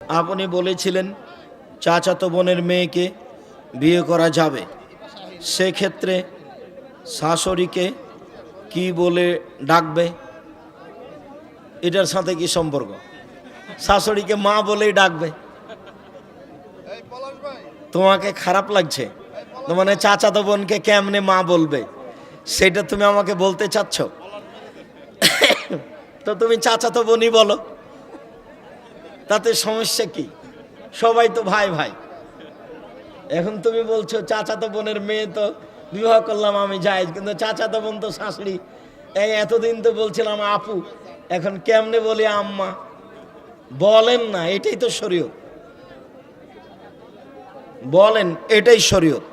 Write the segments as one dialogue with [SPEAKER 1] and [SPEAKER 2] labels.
[SPEAKER 1] আপনি বলেছিলেন চাচাতো বোনের মেয়েকে বিয়ে করা যাবে, সেক্ষেত্রে শাশুড়িকে কি বলে ডাকবে? এটার সাথে কি সম্পর্ক? শাশুড়িকে মা বলেই ডাকবে। তোমাকে খারাপ লাগছে তো, মানে চাচাতো বোনকে কেমনে মা বলবে সেটা তুমি আমাকে বলতে চাচ্ছ? তো তুমি চাচাতো বোনই বলো, তাতে সমস্যা কি? সবাই তো ভাই ভাই। এখন তুমি বলছো চাচাতো বোনের মেয়ে তো বিবাহ করলাম আমি জায়েজ, কিন্তু চাচাতো বোন তো শাশুড়ি। এই এতদিন তো বলছিলাম আপু, এখন কেমনে বলি আম্মা? বলেন না, এটাই তো শরীয়ত। বলেন এটাই শরীয়ত।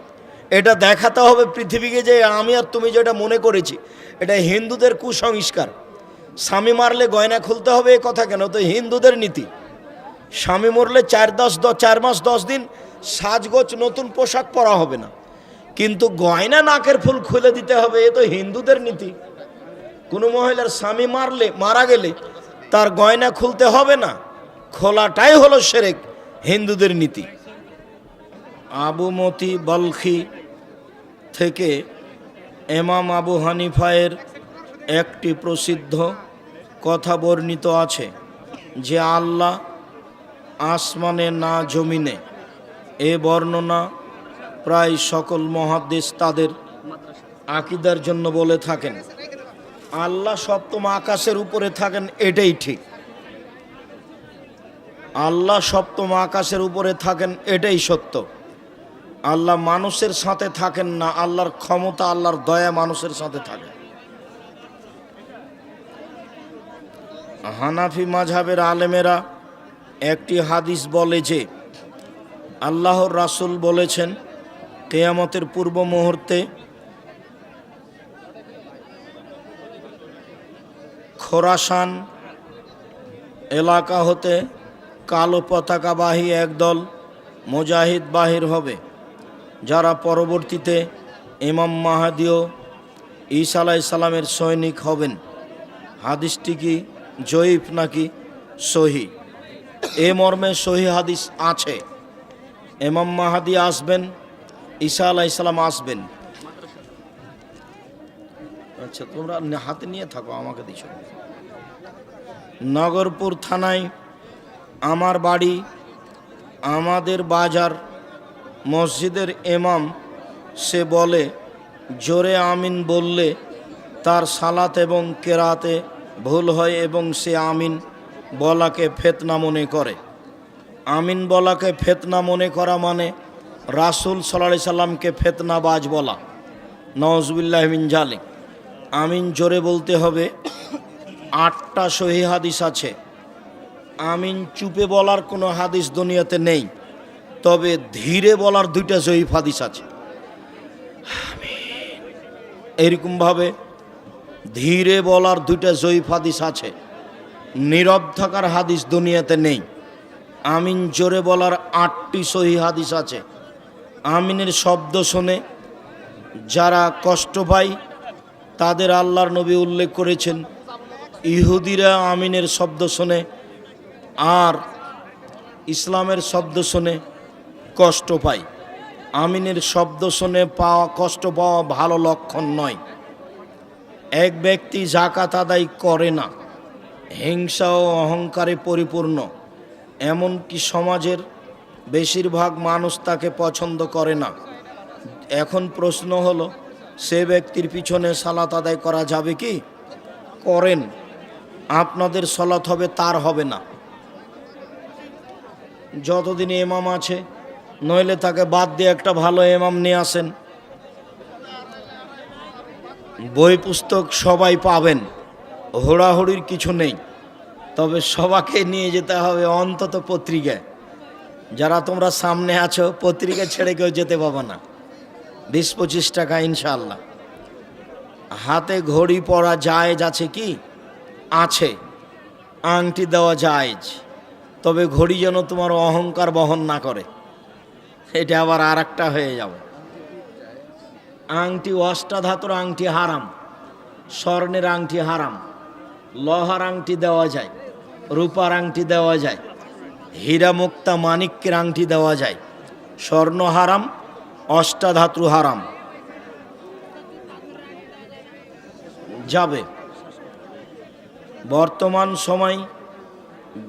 [SPEAKER 1] এটা দেখাতে হবে পৃথিবীকে যে আমি আর তুমি যেটা মনে করেছি এটা হিন্দুদের কুসংস্কার। স্বামী মারলে গয়না খুলতে হবে এ কথা কেন? তো হিন্দুদের নীতি। স্বামী মরলে 4 মাস 10 দিন সাজগোজ নতুন পোশাক পরা হবে না, কিন্তু গয়না নাকের ফুল খুলে দিতে হবে, এ তো হিন্দুদের নীতি। কোনো মহিলার স্বামী মারা গেলে তার গয়না খুলতে হবে না, খোলাটাই হলো শিরক, হিন্দুদের নীতি। আবু মতি বলখি থেকে ইমাম আবু হানিফায়ের একটি প্রসিদ্ধ কথা বর্ণিত আছে যে আল্লাহ আসমানে না জমিনে। এ বর্ণনা প্রায় সকল মুহাদ্দিস তাদের আকীদার জন্য বলে থাকেন। আল্লাহ সপ্তম আকাশের উপরে থাকেন, এটাই ঠিক। আল্লাহ সপ্তম আকাশের উপরে থাকেন, এটাই সত্য। আল্লাহ মানুষের সাথে থাকেন না, আল্লাহর ক্ষমতা, আল্লাহর দয়া মানুষের সাথে থাকে। হানাফি মাযহাবের আলেমেরা একটি হাদিস বলে যে আল্লাহর রাসূল বলেছেন কিয়ামতের পূর্ব মুহূর্তে খোরাসান এলাকা হতে কালো পতাকাবাহী একদল মুজাহিদ বাহির হবে, যারা পরবর্তীতে ইমাম মাহদী ও ঈসা আলাইহিস সালামের সৈনিক হবেন। হাদিসটি কি জয়ীফ নাকি সহি? এ মর্মে সহি হাদিস আছে। ইমাম মাহদী আসবেন, ঈসা আলাইহিস সালাম আসবেন। আচ্ছা, তোমরা হাতে নিয়ে থাকো, আমাকে দিছো। নগরপুর থানায় আমার বাড়ি, আমাদের বাজার মসজিদের ইমাম, সে বলে জোরে আমিন বললে তার সালাত এবং কেরাতে ভুল হয় এবং সে আমিন বলাকে ফিতনা মনে করে। আমিন বলাকে ফিতনা মনে করা মানে রাসূল সাল্লাল্লাহু আলাইহি সাল্লামকে ফিতনাবাজ বলা। নাউজুবিল্লাহি মিন যালিক। আমিন জোরে বলতে হবে। 8টা সহিহ হাদিস আছে। আমিন চুপে বলার কোনো হাদিস দুনিয়াতে নেই, তবে ধীরে বলার 2টা জয়ীফ হাদিস আছে। এরকমভাবে ধীরে বলার 2টা জয়ীফ হাদিস আছে। নীরব থাকার হাদিস দুনিয়াতে নেই। আমিন জোরে বলার 8টি সহিহ হাদিস আছে। আমিনের শব্দ শুনে যারা কষ্ট পায় তাদের আল্লাহর নবী উল্লেখ করেছেন, ইহুদিরা আমিনের শব্দ শুনে আর ইসলামের শব্দ শুনে কষ্ট পায়। আমিনের শব্দ শুনে কষ্ট পাওয়া ভালো লক্ষণ নয়। এক ব্যক্তি যাকাত আদায় করে না, হিংসা ও অহংকারে পরিপূর্ণ, এমনকি সমাজের বেশিরভাগ মানুষ তাকে পছন্দ করে না। এখন প্রশ্ন হলো, সে ব্যক্তির পিছনে সালাত আদায় করা যাবে কি? করেন, আপনাদের সালাত হবে, তার হবে না। যতদিন ইমাম আছে, নইলে তাকে বাদ দিয়ে একটা ভালো ইমাম নিয়ে আসেন। বই পুস্তক সবাই পাবেন, হোড়াহুড়ির কিছু নেই, তবে সবাইকে নিয়ে যেতে হবে অন্তত পত্রিকায়। যারা তোমরা সামনে আছো, পত্রিকা ছেড়ে কেউ যেতে পাবে না। 20-25 টাকা ইনশাআল্লাহ। হাতে ঘড়ি পরা জায়েজ আছে কি? আছে। আংটি দেওয়া জায়েজ, তবে ঘড়ি যেন তোমার অহংকার বহন না করে, এটা আবার আর একটা হয়ে যাবে। আংটি অষ্টাধাতুর আংটি হারাম, স্বর্ণের আংটি হারাম। লোহার আংটি দেওয়া যায়, রূপার আংটি দেওয়া যায়, হীরা মুক্তা মানিক্যের আংটি দেওয়া যায়, স্বর্ণ হারাম, অষ্টাধাতু হারাম। যাবে বর্তমান সময়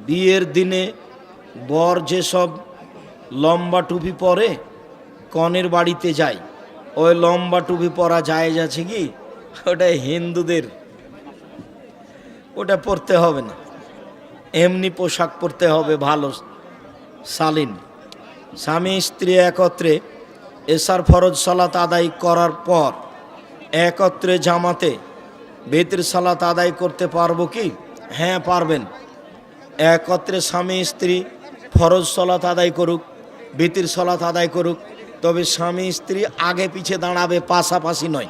[SPEAKER 1] বিয়ের দিনে বর যেসব লম্বা টুপি পরে কনের বাড়িতে যায়, ওই লম্বা টুপি পরা জায়েজ আছে কি? ওটা হিন্দুদের, ওটা পরতে হবে না, এমনি পোশাক পরতে হবে ভালো শালীন। স্বামী স্ত্রী একত্রে এশার ফরজ সালাত আদায় করার পর একত্রে জামাতে বেতের সালাত আদায় করতে পারবো কি? হ্যাঁ পারবেন। একত্রে স্বামী স্ত্রী ফরজ সালাত আদায় করুক, বেতের সালাত আদায় করুক, তবে স্বামী স্ত্রী আগে পিছে দাঁড়াবে, পাশাপাশি নয়।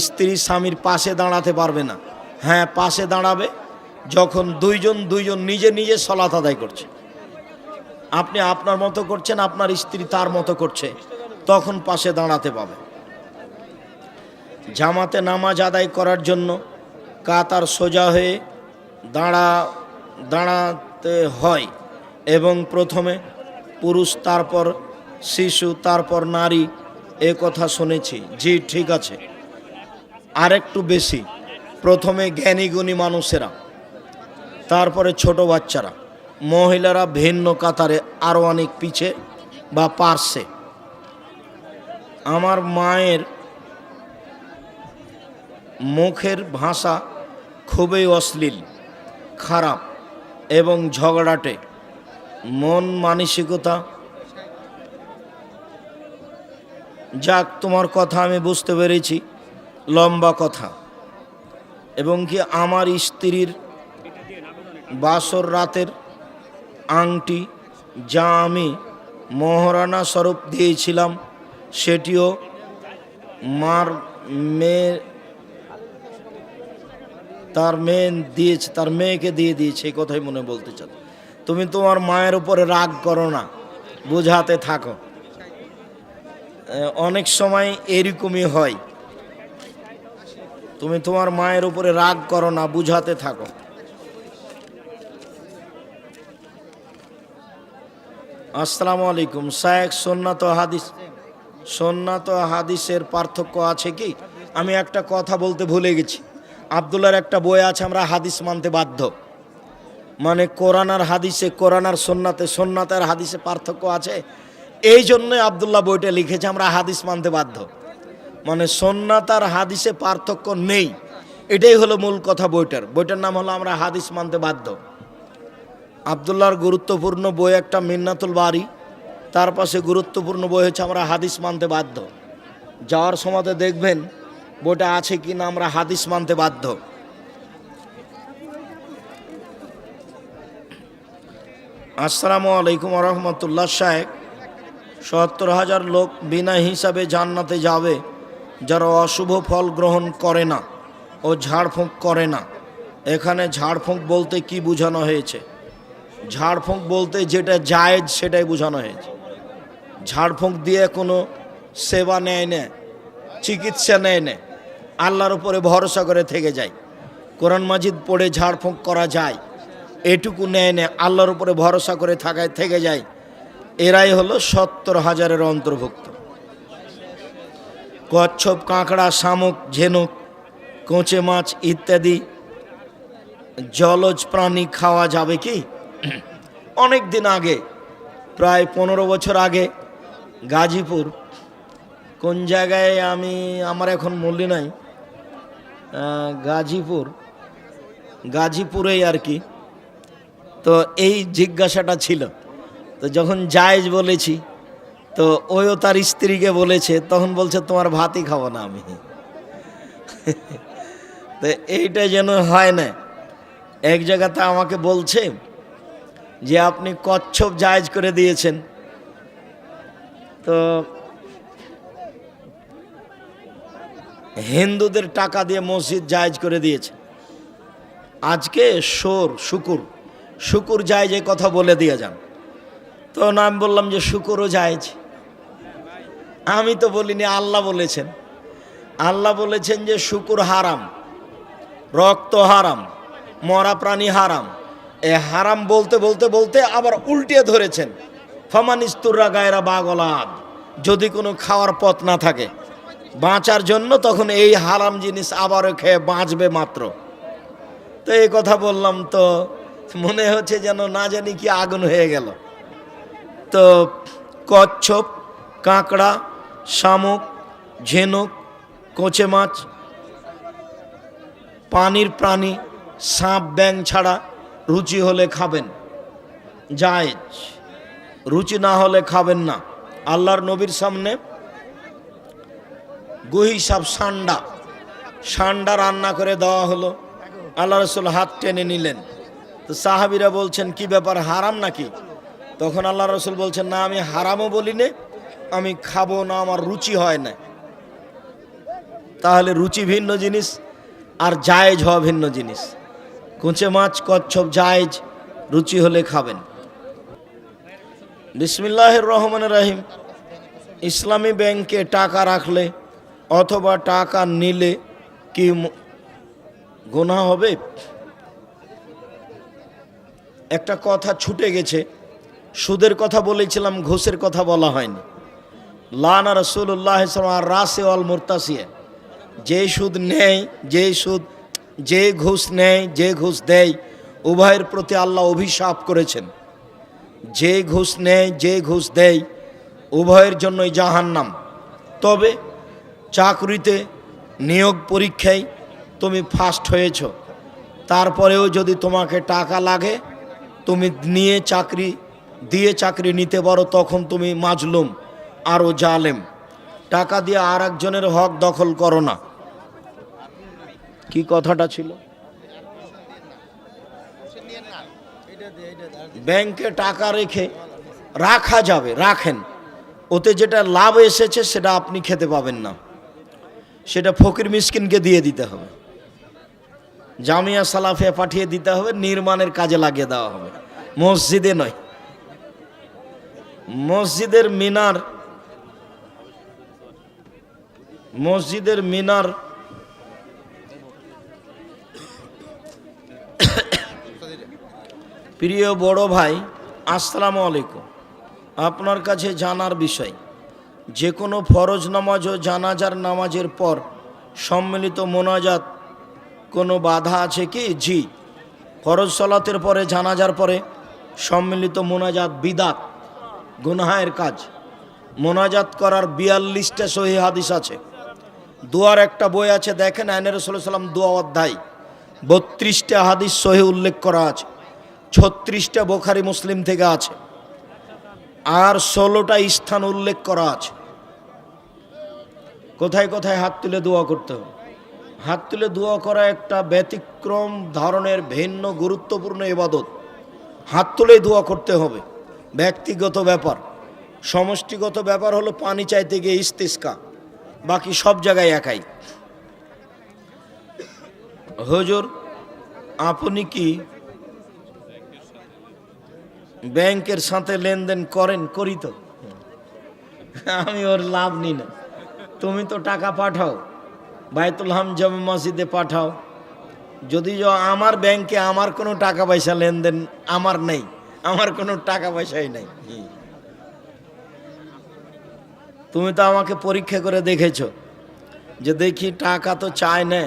[SPEAKER 1] স্ত্রী স্বামীর পাশে দাঁড়াতে পারবে না। হ্যাঁ পাশে দাঁড়াবে যখন দুইজন নিজে নিজে সালাত আদায় করছে, আপনি আপনার মতো করছেন, আপনার স্ত্রী তার মতো করছে, তখন পাশে দাঁড়াতে পাবে। জামাতে নামাজ আদায় করার জন্য কাতার সোজা হয়ে দাঁড়াতে হয় এবং প্রথমে পুরুষ, তারপর শিশু, তারপর নারী, এ কথা শুনেছি। জি ঠিক আছে, আরেকটু বেশি, প্রথমে জ্ঞানী গুণী মানুষেরা, তারপরে ছোট বাচ্চারা, মহিলারা ভিন্ন কাতারে আরও অনেক পিছে বা পার্শ্বে। আমার মায়ের মুখের ভাষা খুবই অশ্লীল, খারাপ এবং ঝগড়াটে, মন মানসিকতা। যাক, তোমার কথা আমি বুঝতে পেরেছি, লম্বা কথা। এবং কি আমার স্ত্রীর বাসর রাতের আংটি যা আমি মহারানা স্বরূপ দিয়েছিলাম, সেটিও মার মেয়ে তার মেয়েকে দিয়ে দিয়েছে, এই কথাই মনে বলতে চান। তুমি তোমার মায়ের উপরে রাগ করো না, বোঝাতে থাকো। অনেক সময় এরকমই হয়, তুমি তোমার মায়ের উপরে রাগ করো না, বুঝাতে থাকো। আসসালামু আলাইকুম শায়েখ, সুন্নাত হাদিসের পার্থক্য আছে কি? আমি একটা কথা বলতে ভুলে গেছি। আব্দুল্লাহর একটা বই আছে, আমরা হাদিস মানতে বাধ্য, মানে কোরআন আর হাদিসে, কোরআন আর সুন্নাত আর হাদিসে পার্থক্য আছে। এই জন্যই আব্দুল্লাহ বইটা লিখেছে, আমরা হাদিস মানতে বাধ্য, মানে সুন্নাত আর হাদিসে পার্থক্য নেই, এটাই হলো মূল কথা। বইটার নাম হলো আমরা হাদিস মানতে বাধ্য। আব্দুল্লাহর গুরুত্বপূর্ণ বই একটা মিন্নাতুল বারি, তার পাশে গুরুত্বপূর্ণ বই হচ্ছে আমরা হাদিস মানতে বাধ্য। যাওয়ার সময় দেখবেন বইটা আছে কি না, আমরা হাদিস মানতে বাধ্য। আসসালামু আলাইকুম রহমতুল্লাহ। শায়েখ, ৭০,০০০ লোক বিনা হিসাবে জান্নাতে যাবে যারা অশুভ ফল গ্রহণ করে না ও ঝাড়ফুঁক করে না। এখানে ঝাড়ফুঁক বলতে কি বোঝানো হয়েছে? ঝাড়ফুঁক বলতে যেটা জায়েজ সেটাই বোঝানো হয়েছে। ঝাড়ফুঁক দিয়ে কোনো সেবা নেয় না, চিকিৎসা নেয় না, আল্লাহর উপরে ভরসা করে থেকে যায়। কোরআন মাজিদ পড়ে ঝাড়ফুঁক করা যায়, এটুকু নেয় না, আল্লাহর উপরে ভরসা করে থেকে যায়। এরাই হলো ৭০,০০০-এর অন্তর্ভুক্ত। কচ্ছপ, কাঁকড়া, শামুক, ঝিনুক, কোঁচে মাছ ইত্যাদি জলজ প্রাণী খাওয়া যাবে কি? অনেক দিন আগে, প্রায় ১৫ বছর আগে, গাজীপুর, কোন জায়গায় আমার এখন মনে নাই, গাজীপুরেই আর কি। তো এই জিজ্ঞাসাটা ছিল, তো যখন জায়েজ বলেছি, তো ওইও তার স্ত্রীকে বলেছে, তখন বলছে তোমার ভাতই খাবো না আমি। তো এইটা যেন হয় না। এক জায়গাতে আমাকে বলছে যে আপনি কচ্ছপ জায়েজ করে দিয়েছেন, তো হিন্দুদের টাকা দিয়ে মসজিদ জায়েজ করে দিয়েছে। আজকে শুকুর জায়েজ, এই কথা বলে দিয়ে যান। তো আমি বললাম যে শুকুরও জায়েজ। আমি তো বলিনি, আল্লাহ বলেছেন। আল্লাহ বলেছেন যে শুকুর হারাম, রক্ত হারাম, মরা প্রাণী হারাম, এ হারাম বলতে বলতে বলতে আবার উল্টে ধরেছেন, ফামানিস্তুররা গায়রা বাগলাদ, যদি কোনো খাওয়ার পথ না থাকে বাঁচার জন্য, তখন এই হারাম জিনিস আবারও খেয়ে বাঁচবে মাত্র। তো এই কথা বললাম তো মনে হচ্ছে যেন না জানি কি আগুন হয়ে গেল। তো কচ্ছপ, কাঁকড়া, শামুক, ঝিনুক, কোচে মাছ, পানির প্রাণী, সাপ, ব্যাঙ ছাড়া রুচি হলে খাবেন, জায়েজ, রুচি না হলে খাবেন না। আল্লাহর নবীর সামনে গুহি সাপ, সান্ডা রান্না করে দেওয়া হলো। আল্লাহ রসুল হাত টেনে নিলেন। তো সাহাবিরা বলছেন কি ব্যাপার, হারাম নাকি? তখন আল্লাহ রসুল বলছেন, না আমি হারামও বলি না, আমি খাবো না, আমার রুচি হয় না। তাহলে রুচি ভিন্ন জিনিস আর জায়েজ হওয়া ভিন্ন জিনিস। কুঁচে মাছ, কচ্ছপ জায়েজ, রুচি হলে খাবেন। বিসমিল্লাহির রহমানির রহিম। ইসলামী ব্যাংকে টাকা রাখলে অথবা টাকা নিলে কি গুনাহ হবে? একটা কথা ছুটে গেছে, সুদের কথা বলেছিলাম, ঘুষের কথা বলা হয়নি। লানা রাসূলুল্লাহ সাল্লাল্লাহু আলাইহি রাসি ওয়াল মুরতাসিয়া, যে সুদ নেয়, যে ঘুষ নেয়, যে ঘুষ দেয়, উভয়ের প্রতি আল্লাহ অভিশাপ করেছেন। যে ঘুষ নেয়, যে ঘুষ দেয়, উভয়ের জন্যই জাহান্নাম। তবে চাকরিতে নিয়োগ পরীক্ষায় তুমি ফার্স্ট হয়েছ, তারপরেও যদি তোমাকে টাকা লাগে, তুমি দিয়ে চাকরি নিতে পারো, তখন তুমি মাজলুম, আরও জালেম। টাকা দিয়ে আর একজনের হক দখল করো না। কি কথাটা ছিল? ব্যাংকে টাকা রাখা যাবে, রাখেন, ওতে যেটা লাভ এসেছে সেটা আপনি খেতে পাবেন না, সেটা ফকির মিসকিনকে দিয়ে দিতে হবে, জামিয়া সালাফিয়া পাঠিয়ে দিতে হবে, নির্মাণের কাজে লাগিয়ে দেওয়া হবে, মসজিদে নয়। মসজিদের মিনার প্রিয় বড় ভাই, আসসালামু আলাইকুম। আপনার কাছে জানার বিষয়, যে কোনো ফরজ নামাজ ও জানাজার নামাজের পর সম্মিলিত মোনাজাত কোনো বাধা আছে কি? জি, ফরজ সালাতের পরে, জানাজার পরে সম্মিলিত মোনাজাত বিদাত, গুনাহের কাজ। মোনাজাত করার 42টা সহিহ হাদিস আছে। দোয়ার একটা বই আছে, দেখেন, আইনে রাসূল সাল্লাল্লাহু আলাইহি ওয়াসাল্লাম দোয়া অধ্যায়, 32টা হাদিস সহিহ উল্লেখ করা আছে, 36টা বুখারী মুসলিম থেকে আছে, আর 16টা স্থান উল্লেখ করা আছে। কোথায় কোথায় হাত তুলে দোয়া করতে হবে। হাত তুলে দোয়া করা একটা ব্যতিক্রম ধরনের ভিন্ন গুরুত্বপূর্ণ ইবাদত। হাত তুলেই দোয়া করতে হবে, ব্যক্তিগত ব্যাপার। সমষ্টিগত ব্যাপার হলো পানি চাইতে গিয়ে ইস্তিসকা, বাকি সব জায়গায় একাই। হুজুর, আপনি কি ব্যাংকের সাথে লেনদেন করেন? করি তো। আমি ওর লাভ নিই না। তুমি তো টাকা পাঠাও, বাইতুল হাম জামে মসজিদে পাঠাও। যদি আমার ব্যাংকে আমার কোনো টাকা পয়সা লেনদেন আমার নেই, আমার কোনো টাকা পয়সাই নেই। তুমি তো আমাকে পরীক্ষা করে দেখেছো যে দেখি টাকা তো চায় না,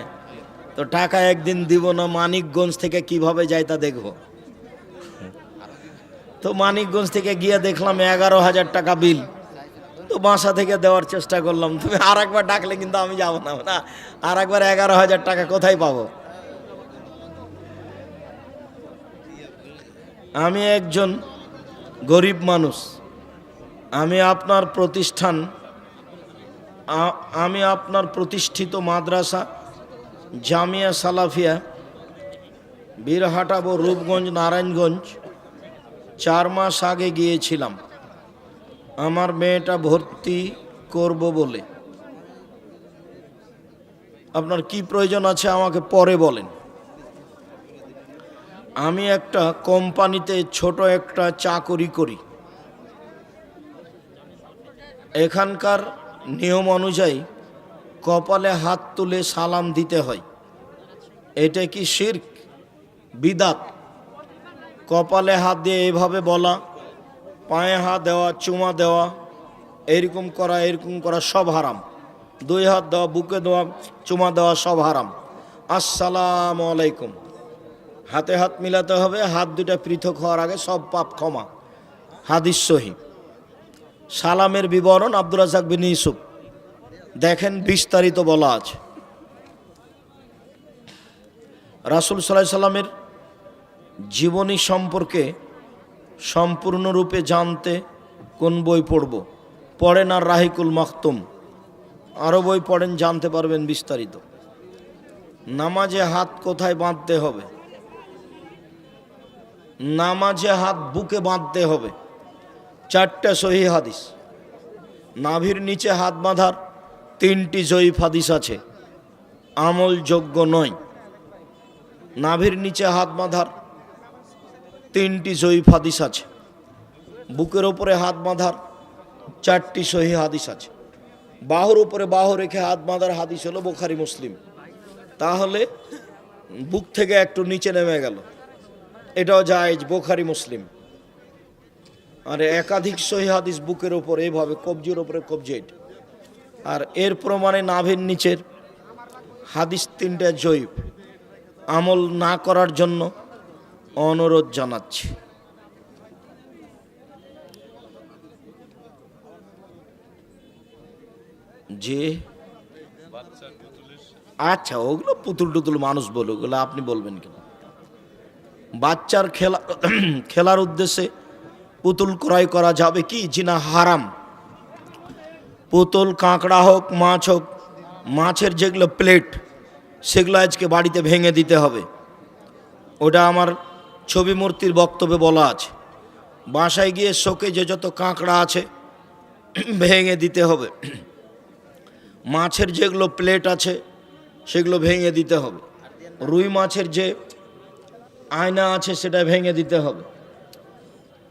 [SPEAKER 1] তো টাকা একদিন দিব না, মানিকগঞ্জ থেকে কিভাবে যাই তা দেখবো। তো মানিকগঞ্জ থেকে গিয়ে দেখলাম 11,000 টাকা বিল, তো বাসা থেকে দেওয়ার চেষ্টা করলাম। তুমি আর একবার ডাকলে কিন্তু আমি যাব না, আর একবার 11,000 টাকা কোথায় পাবো? আমি একজন গরিব মানুষ, আমি আপনার প্রতিষ্ঠিত মাদ্রাসা জামিয়া সালাফিয়া বীরহাটাবো, রূপগঞ্জ, নারায়ণগঞ্জ 4 মাস আগে গিয়েছিলাম আমার মেয়েটা ভর্তি করব বলে। আপনার কি প্রয়োজন আছে আমাকে পরে বলেন। আমি একটা কোম্পানিতে ছোট একটা চাকরি করি। এখানকার নিয়ম অনুযায়ী কপালে হাত তুলে সালাম দিতে হয়। এটা কি শিরক, বিদাত? কপালে হাত দিয়ে এইভাবে বলা, পায়ে হাত দেওয়া, চুমা দেওয়া, এরকম করা সব হারাম। 2 হাত দেওয়া, বুকে দেওয়া, চুমা দেওয়া সব হারাম। আসসালামু আলাইকুম, হাতে হাত মিলাতে হবে, হাত দুটা পৃথক হওয়ার আগে সব পাপ ক্ষমা। হাদিস সহিহ। সালামের বিবরণ আব্দুর রাজ্জাক বিন ইউসুফ, দেখেন বিস্তারিত বলা আছে। রাসূল সাল্লাল্লাহু আলাইহি সাল্লামের জীবনী সম্পর্কে সম্পূর্ণরূপে জানতে কোন বই পড়ব? পড়েন আর রাহিকুল মাখতুম, আরও বই পড়েন, জানতে পারবেন বিস্তারিত। নামাজে হাত কোথায় বাঁধতে হবে? নামাজে হাত বুকে বাঁধতে হবে। 4টা সহিহ হাদিস। নাভির নিচে হাত বাঁধার 3টি জয়ীফ হাদিস আছে, আমলযোগ্য নয়। নাভির নিচে হাত বাঁধার 3টি জয়ীফ হাদিস আছে। বুকের ওপরে হাত বাঁধার 4টি সহিহ হাদিস আছে। বাহুর উপরে বাহু রেখে হাত বাঁধার হাদিস হলো বুখারী মুসলিম। তাহলে বুক থেকে একটু নিচে নেমে গেল, এটাও জায়েজ, বুখারী মুসলিম। আর একাধিক সহিহ হাদিস বুকের ওপর এইভাবে কবজির ওপরে কবজি, আর এর প্রমাণে নাভির নিচের হাদিস 3টা জয়ীফ। আমল না করার জন্য অনুরোধ জানাচ্ছি। যে আচ্ছা, ওগুলো পুতুল টুতুল মানুষ বলে, ওগুলো আপনি বলবেন কেন? বাচ্চার খেলার উদ্দেশ্যে পুতুল ক্রয় করা যাবে কি? জিনা হারাম। পুতুল কাঁকড়া হোক, মাছ হোক, মাছের যেগুলো প্লেট সেগুলো আজকে বাড়িতে ভেঙে দিতে হবে। ওটা আমার ছবি মূর্তির বক্তব্যে বলা আছে। বাসায় গিয়ে শোকে যে যত কাঁকড়া আছে ভেঙে দিতে হবে। মাছের যেগুলো প্লেট আছে সেগুলো ভেঙে দিতে হবে। রুই মাছের যে আয়না আছে সেটা ভেঙে দিতে হবে।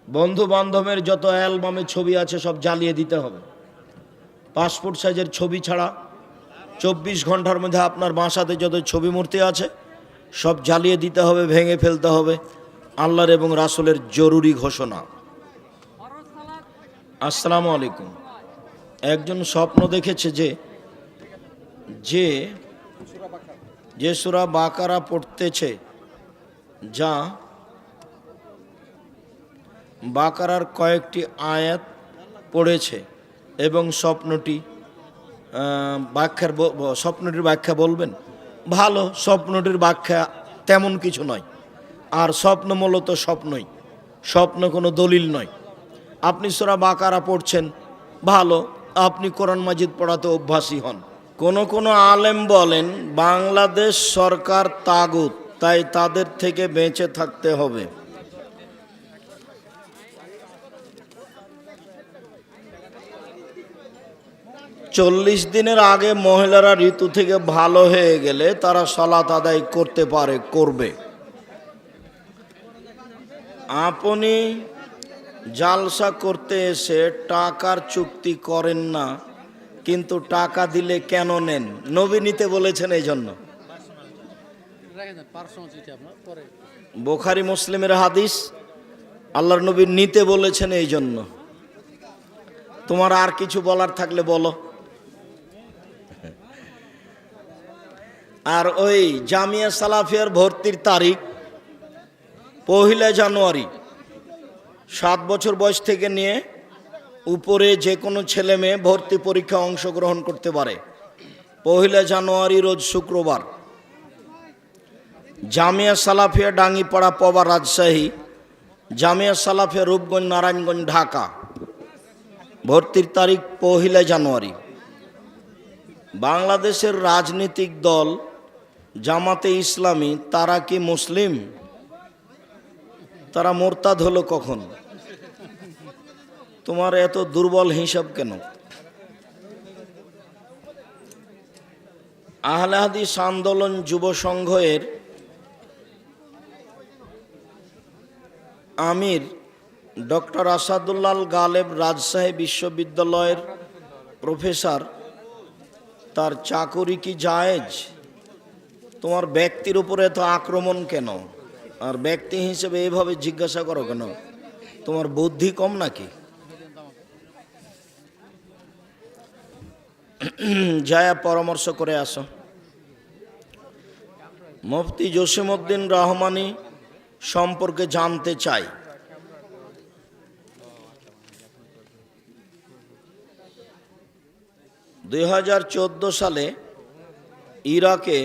[SPEAKER 1] বন্ধু বান্ধবের যত অ্যালবামে ছবি আছে সব জ্বালিয়ে দিতে হবে। পাসপোর্ট সাইজের ছবি ছাড়া 24 ঘন্টার মধ্যে আপনার বাসাতে যত ছবি মূর্তি আছে সব জ্বালিয়ে দিতে হবে, ভেঙে ফেলতে হবে। আল্লাহর এবং রাসূলের জরুরি ঘোষণা। আসসালামু আলাইকুম। একজন স্বপ্ন দেখেছে যে সূরা বাকারা পড়তেছে, যা বাকারার কয়েকটি আয়াত পড়েছে, এবং স্বপ্নটির ব্যাখ্যা বলবেন? ভালো, স্বপ্নটির ব্যাখ্যা তেমন কিছু নয়। আর স্বপ্ন মূলত স্বপ্নই, স্বপ্ন কোনো দলিল নয়। আপনি সূরা বাকারা পড়ছেন, ভালো, আপনি কোরআন মাজিদ পড়াতে অভ্যাসী হন। কোন আলেম বলেন বাংলাদেশ সরকার তাগুত, তাই তাদের থেকে বেঁচে থাকতে হবে। চল্লিশ দিনের আগে মহিলারা ঋতু থেকে ভালো হয়ে গেলে তারা সালাত আদায় করতে পারে, করবে। আপনি জালসা করতে এসে টাকার চুক্তি করেন না, কিন্তু টাকা দিলে কেন নেন? নবী নিতে বলেছেন এই জন্য। বুখারী মুসলিমের হাদিস, আল্লাহর নবী নিতে বলেছেন এই জন্য। তোমার আর কিছু বলার থাকলে বলো। আর ওই জামিয়া সালাফিয়ার ভর্তির তারিখ 1 জানুয়ারি। 7 বছর বয়স থেকে নিয়ে উপরে যে কোনো ছেলে মেয়ে ভর্তি পরীক্ষা অংশগ্রহণ করতে পারে। 1 জানুয়ারি রোজ শুক্রবার। জামিয়া সালাফিয়া ডাঙ্গিপাড়া পবা রাজশাহী, জামিয়া সালাফিয়া রূপগঞ্জ নারায়ণগঞ্জ ঢাকা। ভর্তির তারিখ 1 জানুয়ারি। বাংলাদেশের রাজনৈতিক দল জামাতে ইসলামী, তারা কি মুসলিম? তারা মোরতাদ হলো কখন? তোমার এত দুর্বল হিসাব কেন? আহলে হাদিস আন্দোলন যুব সংঘের আমির ডক্টর আসাদুল্লাহ গালেব রাজশাহী বিশ্ববিদ্যালয়ের প্রফেসর, তার চাকরি কি জায়েজ? তোমার ব্যক্তির উপরে এত আক্রমণ কেন? আর ব্যক্তি হিসেবে এভাবে জিজ্ঞাসা করো কেন? তোমার বুদ্ধি কম নাকি? যায় পরামর্শ করে আসো। মুফতি জসিমউদ্দিন রহমানী সম্পর্কে জানতে চাই। দুই 2014 সালে ইরাকে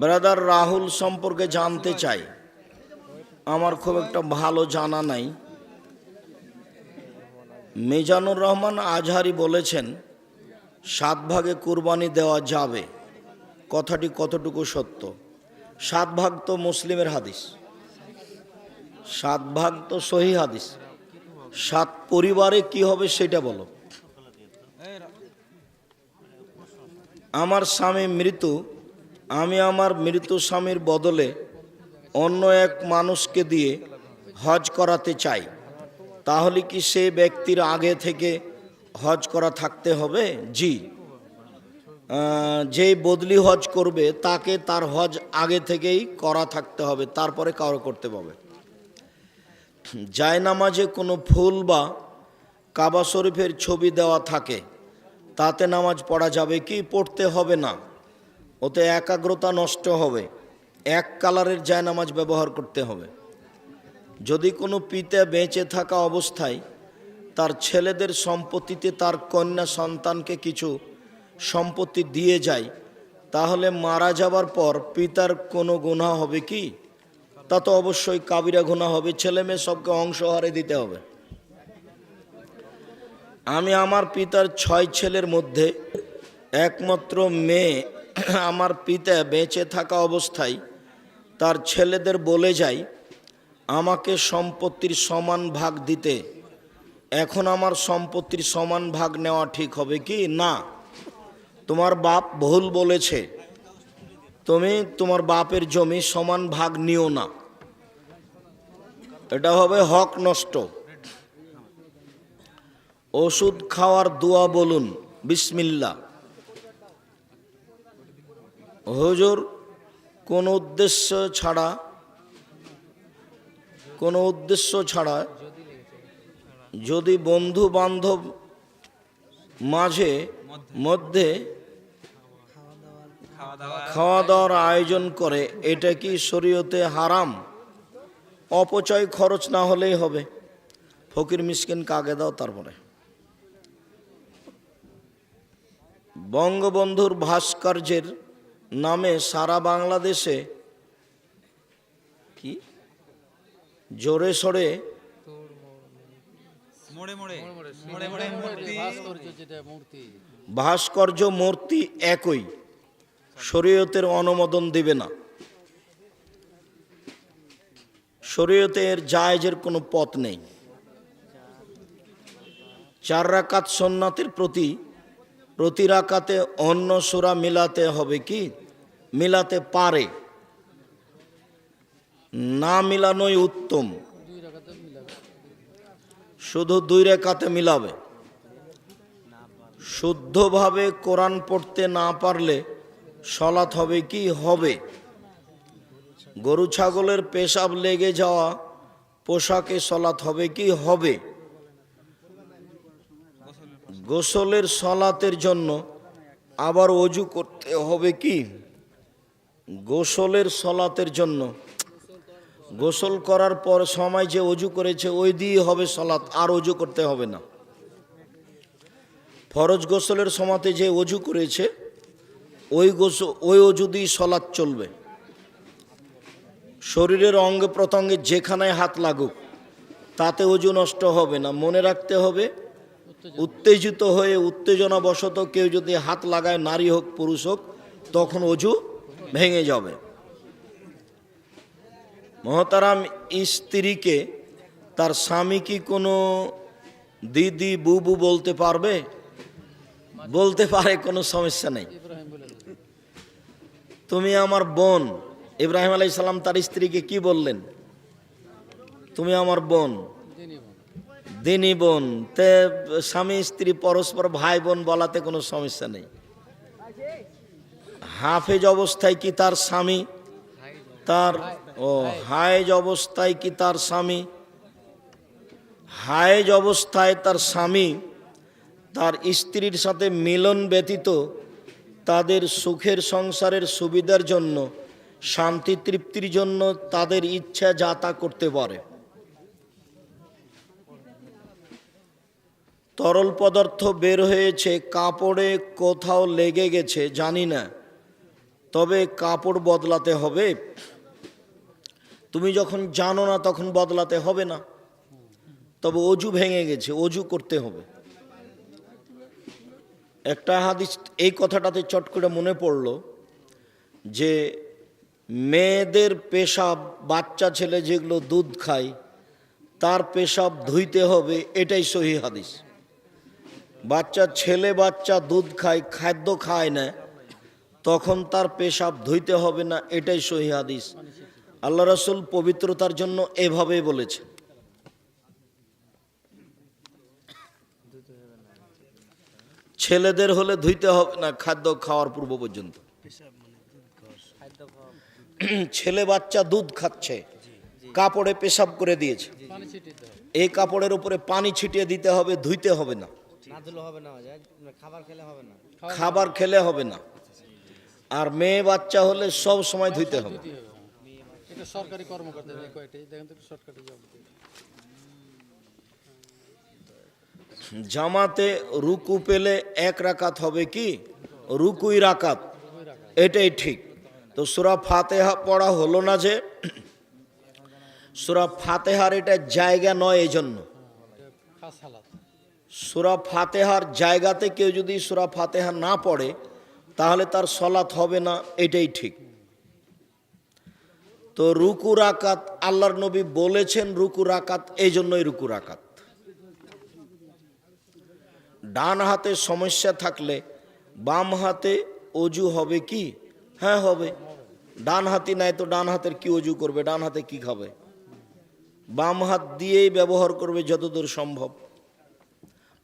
[SPEAKER 1] ব্রাদার রাহুল সম্পর্কে জানতে চাই। আমার খুব একটা ভালো জানা নাই। মিজানুর রহমান আজহারি বলেছেন 7 ভাগে কুরবানি দেওয়া যাবে। কথাটি কতটুকু সত্য? 7 ভাগ তো মুসলিমের হাদিস, 7 ভাগ তো সহি হাদিস। 7 পরিবারে কি হবে সেটা বলো। আমার স্বামী মৃত্যু, আমি আমার মৃত স্বামীর বদলে অন্য এক মানুষকে দিয়ে হজ করাতে চাই, তাহলে কি সে ব্যক্তির আগে থেকে হজ করা থাকতে হবে? জি, যে বদলি হজ করবে তাকে তার হজ আগে থেকেই করা থাকতে হবে, তারপরে কারো করতে হবে। জায়নামাজে কোনো ফুল বা কাবা শরীফের ছবি দেওয়া থাকে, তাতে নামাজ পড়া যাবে কি? পড়তে হবে না, ওতে একাগ্রতা নষ্ট হবে। এক কালারের জায়নামাজ ব্যবহার করতে হবে। যদি কোনো পিতা বেঁচে থাকা অবস্থায় তার ছেলেদের সম্পত্তিতে তার কন্যা সন্তানকে কিছু সম্পত্তি দিয়ে যায়, তাহলে মারা যাবার পর পিতার কোনো গুনাহ হবে কি? তা তো অবশ্যই কাবিরা গুনাহ হবে। ছেলে মেয়ে সবকে অংশ হারে দিতে হবে। আমি আমার পিতার 6 ছেলের মধ্যে একমাত্র মেয়ে। আমার পিতা বেঁচে থাকা অবস্থায় তার ছেলেদের বলে যায় আমাকে সম্পত্তির সমান ভাগ দিতে। এখন আমার সম্পত্তির সমান ভাগ নেওয়া ঠিক হবে কি? না, তোমার বাপ ভুল বলেছে, তুমি তোমার বাপের জমি সমান ভাগ নিও না, এটা হবে হক নষ্ট। ওষুধ খাওয়ার দোয়া বলুন, বিসমিল্লাহ। হুজুর, কোনো উদ্দেশ্য ছাড়া যদি বন্ধু বান্ধব মধ্যে খাওয়া দাওয়ার আয়োজন করে, এটা কি শরীয়তে হারাম? অপচয় খরচ না হলেই হবে। ফকির মিসকিন কাকে দাও। তারপরে বঙ্গবন্ধুর ভাস্কর্যের নামে সারা বাংলাদেশে কি জোরে সোরে ভাস্কর্য মূর্তি একই, শরীয়তের অনুমোদন দিবে না। শরীয়তের জায়েজের কোনো পথ নেই। 4 রাকাত সুন্নাতের প্রতি রাকাতে অন্য সূরা মিলাতে হবে কি? মিলাতে পারে, না মিলানোই উত্তম। শুধু 2 রাকাতে মিলাবে। শুদ্ধভাবে কোরআন পড়তে না পারলে সলাত হবে কি? হবে। গরু ছাগলের পেশাব লেগে যাওয়া পোশাকে সলাত হবে কি? হবে। গোসলের সলাতের জন্য আবার অজু করতে হবে কি? গোসলের সলাতের জন্য গোসল করার পর সময় যে অজু করেছে ওই দিয়ে হবে সলাত, আর অজু করতে হবে না। ফরজ গোসলের সময়তে যে অজু করেছে ওই অজু দিয়ে সলাত চলবে। শরীরের অঙ্গে প্রত্যঙ্গে যেখানে হাত লাগুক তাতে অজু নষ্ট হবে না। মনে রাখতে হবে, উত্তেজিত হয়ে উত্তেজনাবশত কেউ যদি হাত লাগায়, নারী হোক পুরুষ হোক, তখন অজু ভেঙে যাবে। মহতারাম, স্ত্রীকে তার স্বামী কি কোনো দিদি বুবু বলতে পারবে? বলতে পারে, কোনো সমস্যা নেই। তুমি আমার বোন। ইব্রাহিম আলাইহিস সালাম তার স্ত্রীকে কি বললেন? তুমি আমার বোন। দিনী বোন, তে স্বামী স্ত্রী পরস্পর ভাই বোন বলাতে কোনো সমস্যা নেই। হাফেজ অবস্থায় কি তার স্বামী তার হায়েজ অবস্থায় কি তার স্বামী হায়েজ অবস্থায় তার স্বামী তার স্ত্রীর সাথে মিলন ব্যতীত তাদের সুখের সংসারের সুবিধার জন্য, শান্তি তৃপ্তির জন্য তাদের ইচ্ছা যা তা করতে পারে। তরল পদার্থ বের হয়েছে, কাপড়ে কোথাও লেগে গেছে জানি না, তবে কাপড় বদলাতে হবে। তুমি যখন জানো না তখন বদলাতে হবে না, তবে অজু ভেঙে গেছে, অজু করতে হবে। একটা হাদিস এই কথাটাতে চট করে মনে পড়ল যে মেয়েদের পেশাব, বাচ্চা ছেলে যেগুলো দুধ খায় তার পেশাব ধুইতে হবে, এটাই সহিহ হাদিস। বাচ্চা ছেলে বাচ্চা দুধ খায়, খাদ্য খায় না, তখন তার পেশাব ধুইতে হবে না, এটাই সহিহ হাদিস। আল্লাহ রাসূল পবিত্রতার জন্য এভাবেই বলেছে। ছেলেদের হলে ধুইতে হবে না খাদ্য খাওয়ার পূর্ব পর্যন্ত। ছেলে বাচ্চা দুধ খাচ্ছে, কাপড়ে পেশাব করে দিয়েছে, এই কাপড়ের উপরে পানি ছিটিয়ে দিতে হবে, ধুইতে হবে না, খাবার খেলে হবে না। আর মেয়ে বাচ্চা হলে সব সময় ধুইতে হবে।
[SPEAKER 2] সরকারি কর্মকর্তা দেখেন তো শর্টকাটে জব।
[SPEAKER 1] জামাতে রুকু পেলে এক রাকাত হবে কি? রুকুই রাকাত, এটাই ঠিক। তো সূরা ফাতিহা পড়া হলো না, যে সূরা ফাতিহার এটা জায়গা নয়, এই জন্য সূরা ফাতিহার জায়গাতে কেউ যদি সূরা ফাতিহা না পড়ে তাহলে তার সলাত হবে না, এটাই ঠিক। তো রুকু রাকাত আল্লাহর নবী বলেছেন রুকু রাকাত, এই জন্যই রুকু রাকাত। ডান হাতে সমস্যা থাকলে বাম হাতে অজু হবে কি? হ্যাঁ হবে। ডান হাতি নাই তো ডান হাতের কি অজু করবে? ডান হাতে কি খাবে? বাম হাত দিয়েই ব্যবহার করবে যতদূর সম্ভব,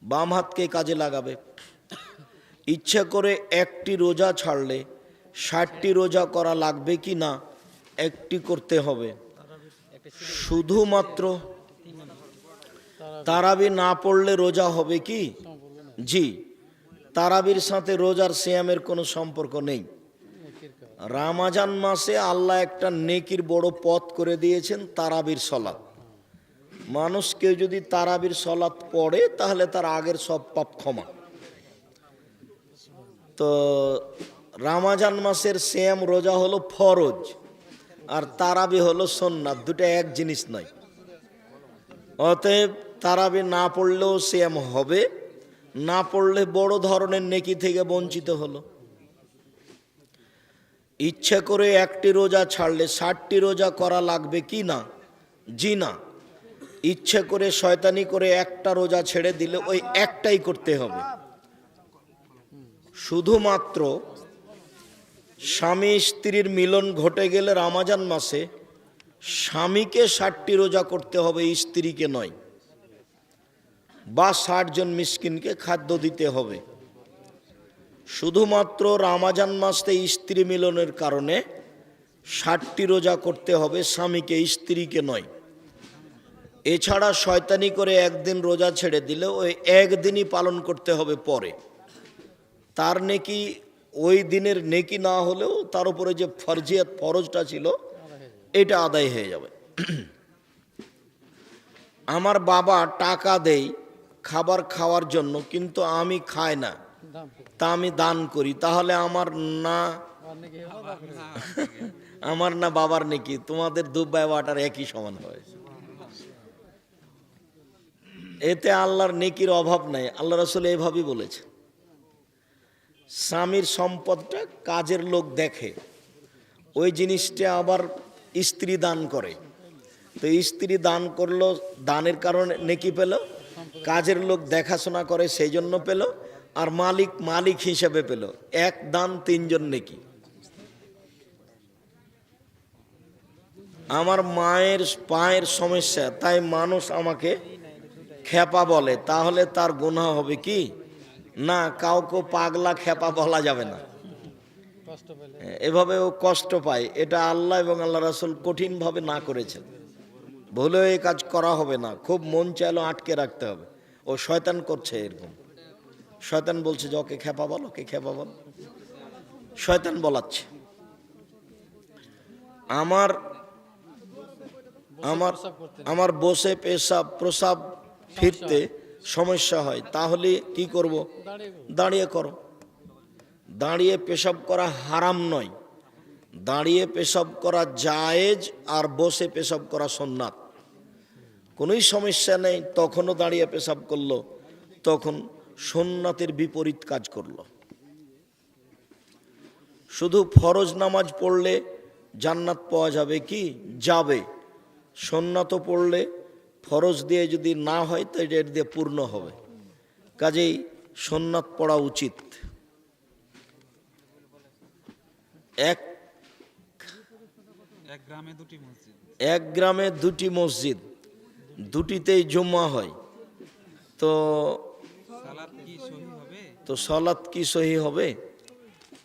[SPEAKER 1] বাম হাতকে কাজে লাগাবে। ইচ্ছা করে একটি রোজা ছাড়লে 60টি রোজা করা লাগবে কি না? একটি করতে হবে। শুধুমাত্র তারাবি না পড়লে রোজা হবে কি? জি, তারাবির সাথে রোজার সিয়ামের কোনো সম্পর্ক নেই। রমজান মাসে আল্লাহ একটা নেকির বড় পথ করে দিয়েছেন, তারাবির সলাত। মানুষ কেউ যদি তারাবির সলাত পড়ে তাহলে তার আগের সব পাপ ক্ষমা। তো রমজান মাসের সিয়াম রোজা হলো ফরজ, আর তারাবি হলো সুন্নাত, দুটো এক জিনিস নয়। অতএব তারাবি না পড়লেও সিয়াম হবে, না পড়লে বড় ধরনের নেকি থেকে বঞ্চিত হলো। ইচ্ছা করে একটি রোজা ছাড়লে 60টি রোজা করা লাগবে কি না? জি না। ইচ্ছা করে শয়তানি করে একটা রোজা ছেড়ে দিলে ওই একটাই করতে হবে। শুধুমাত্র স্বামী স্ত্রীর মিলন ঘটে গেলে রমজান মাসে স্বামীকে 60টি রোজা করতে হবে, স্ত্রীকে নয়। বা 60 জন মিসকিনকে খাদ্য দিতে হবে। শুধুমাত্র রমজান মাসে স্ত্রী মিলনের কারণে 60টি রোজা করতে হবে, স্বামীকে স্ত্রীকে নয়। এছাড়া শয়তানি করে একদিন রোজা ছেড়ে দিলে ওই একদিনই পালন করতে হবে পরে। তার নেকি ওই দিনের নেকি না হলেও তার উপরে যে ফরজিয়াত, ফরজটা ছিল, এটা আদায় হয়ে যাবে। আমার বাবা টাকা দেয় খাবার খাওয়ার জন্য, কিন্তু আমি খাই না, তা আমি দান করি, তাহলে আমার না বাবার নেকি? তোমাদের দুব্বাই ওয়াটার একই সমান হয়। এতে আল্লাহর নেকির অভাব নাই। আল্লাহ রাসূল এইভাবেই বলেছে। স্বামীর সম্পদটা কাজের লোক দেখে, ওই জিনিসটা আবার স্ত্রী দান করে। তো স্ত্রী দান করলো, দানের কারণে নেকি পেল, কাজের লোক দেখাশোনা করে সেই জন্য পেল, আর মালিক হিসেবে পেল। এক দান 3 জন নেকি। আমার মায়ের পায়ের সমস্যা, তাই মানুষ আমাকে খেপা বলে, তাহলে তার গুনাহ হবে কি? না, কাউকে পাগলা খেপা বলা যাবে না।
[SPEAKER 2] কষ্ট পেলে
[SPEAKER 1] এভাবে ও কষ্ট পায়, এটা আল্লাহ এবং আল্লাহ রাসূল কঠিনভাবে না করেছেন। ভুলেও এই কাজ করা হবে না, খুব মন চাইলেও আটকে রাখতে হবে। ও শয়তান করছে এরকম, শয়তান বলছে যে ওকে খেপা বল, ওকে খেপা বল, শয়তান বলাচ্ছে। আমার আমার
[SPEAKER 2] প্রস্রাব করতে
[SPEAKER 1] আমার বসে পেশাব প্রসাব ফিরতে সমস্যা হয়, তাহলে কি করব?
[SPEAKER 2] দাঁড়িয়ে করো।
[SPEAKER 1] দাঁড়িয়ে করো। দাঁড়িয়ে পেশাব করা হারাম নয়, দাঁড়িয়ে পেশাব করা জায়েজ, আর বসে পেশাব করা সুন্নাত। কোনোই সমস্যা নেই, তখনও দাঁড়িয়ে পেশাব করলো, তখন সুন্নাতের বিপরীত কাজ করলো। শুধু ফরজ নামাজ পড়লে জান্নাত পাওয়া যাবে কি? যাবে। সুন্নাতও পড়লে ফরজ দিয়ে যদি না হয় তো এটা দিয়ে পূর্ণ হবে। কাজেই সুন্নাত পড়া উচিত। এক গ্রামে দুটি মসজিদ, দুটিতেই জুম্মা হয়, তো সালাত কি সহি হবে?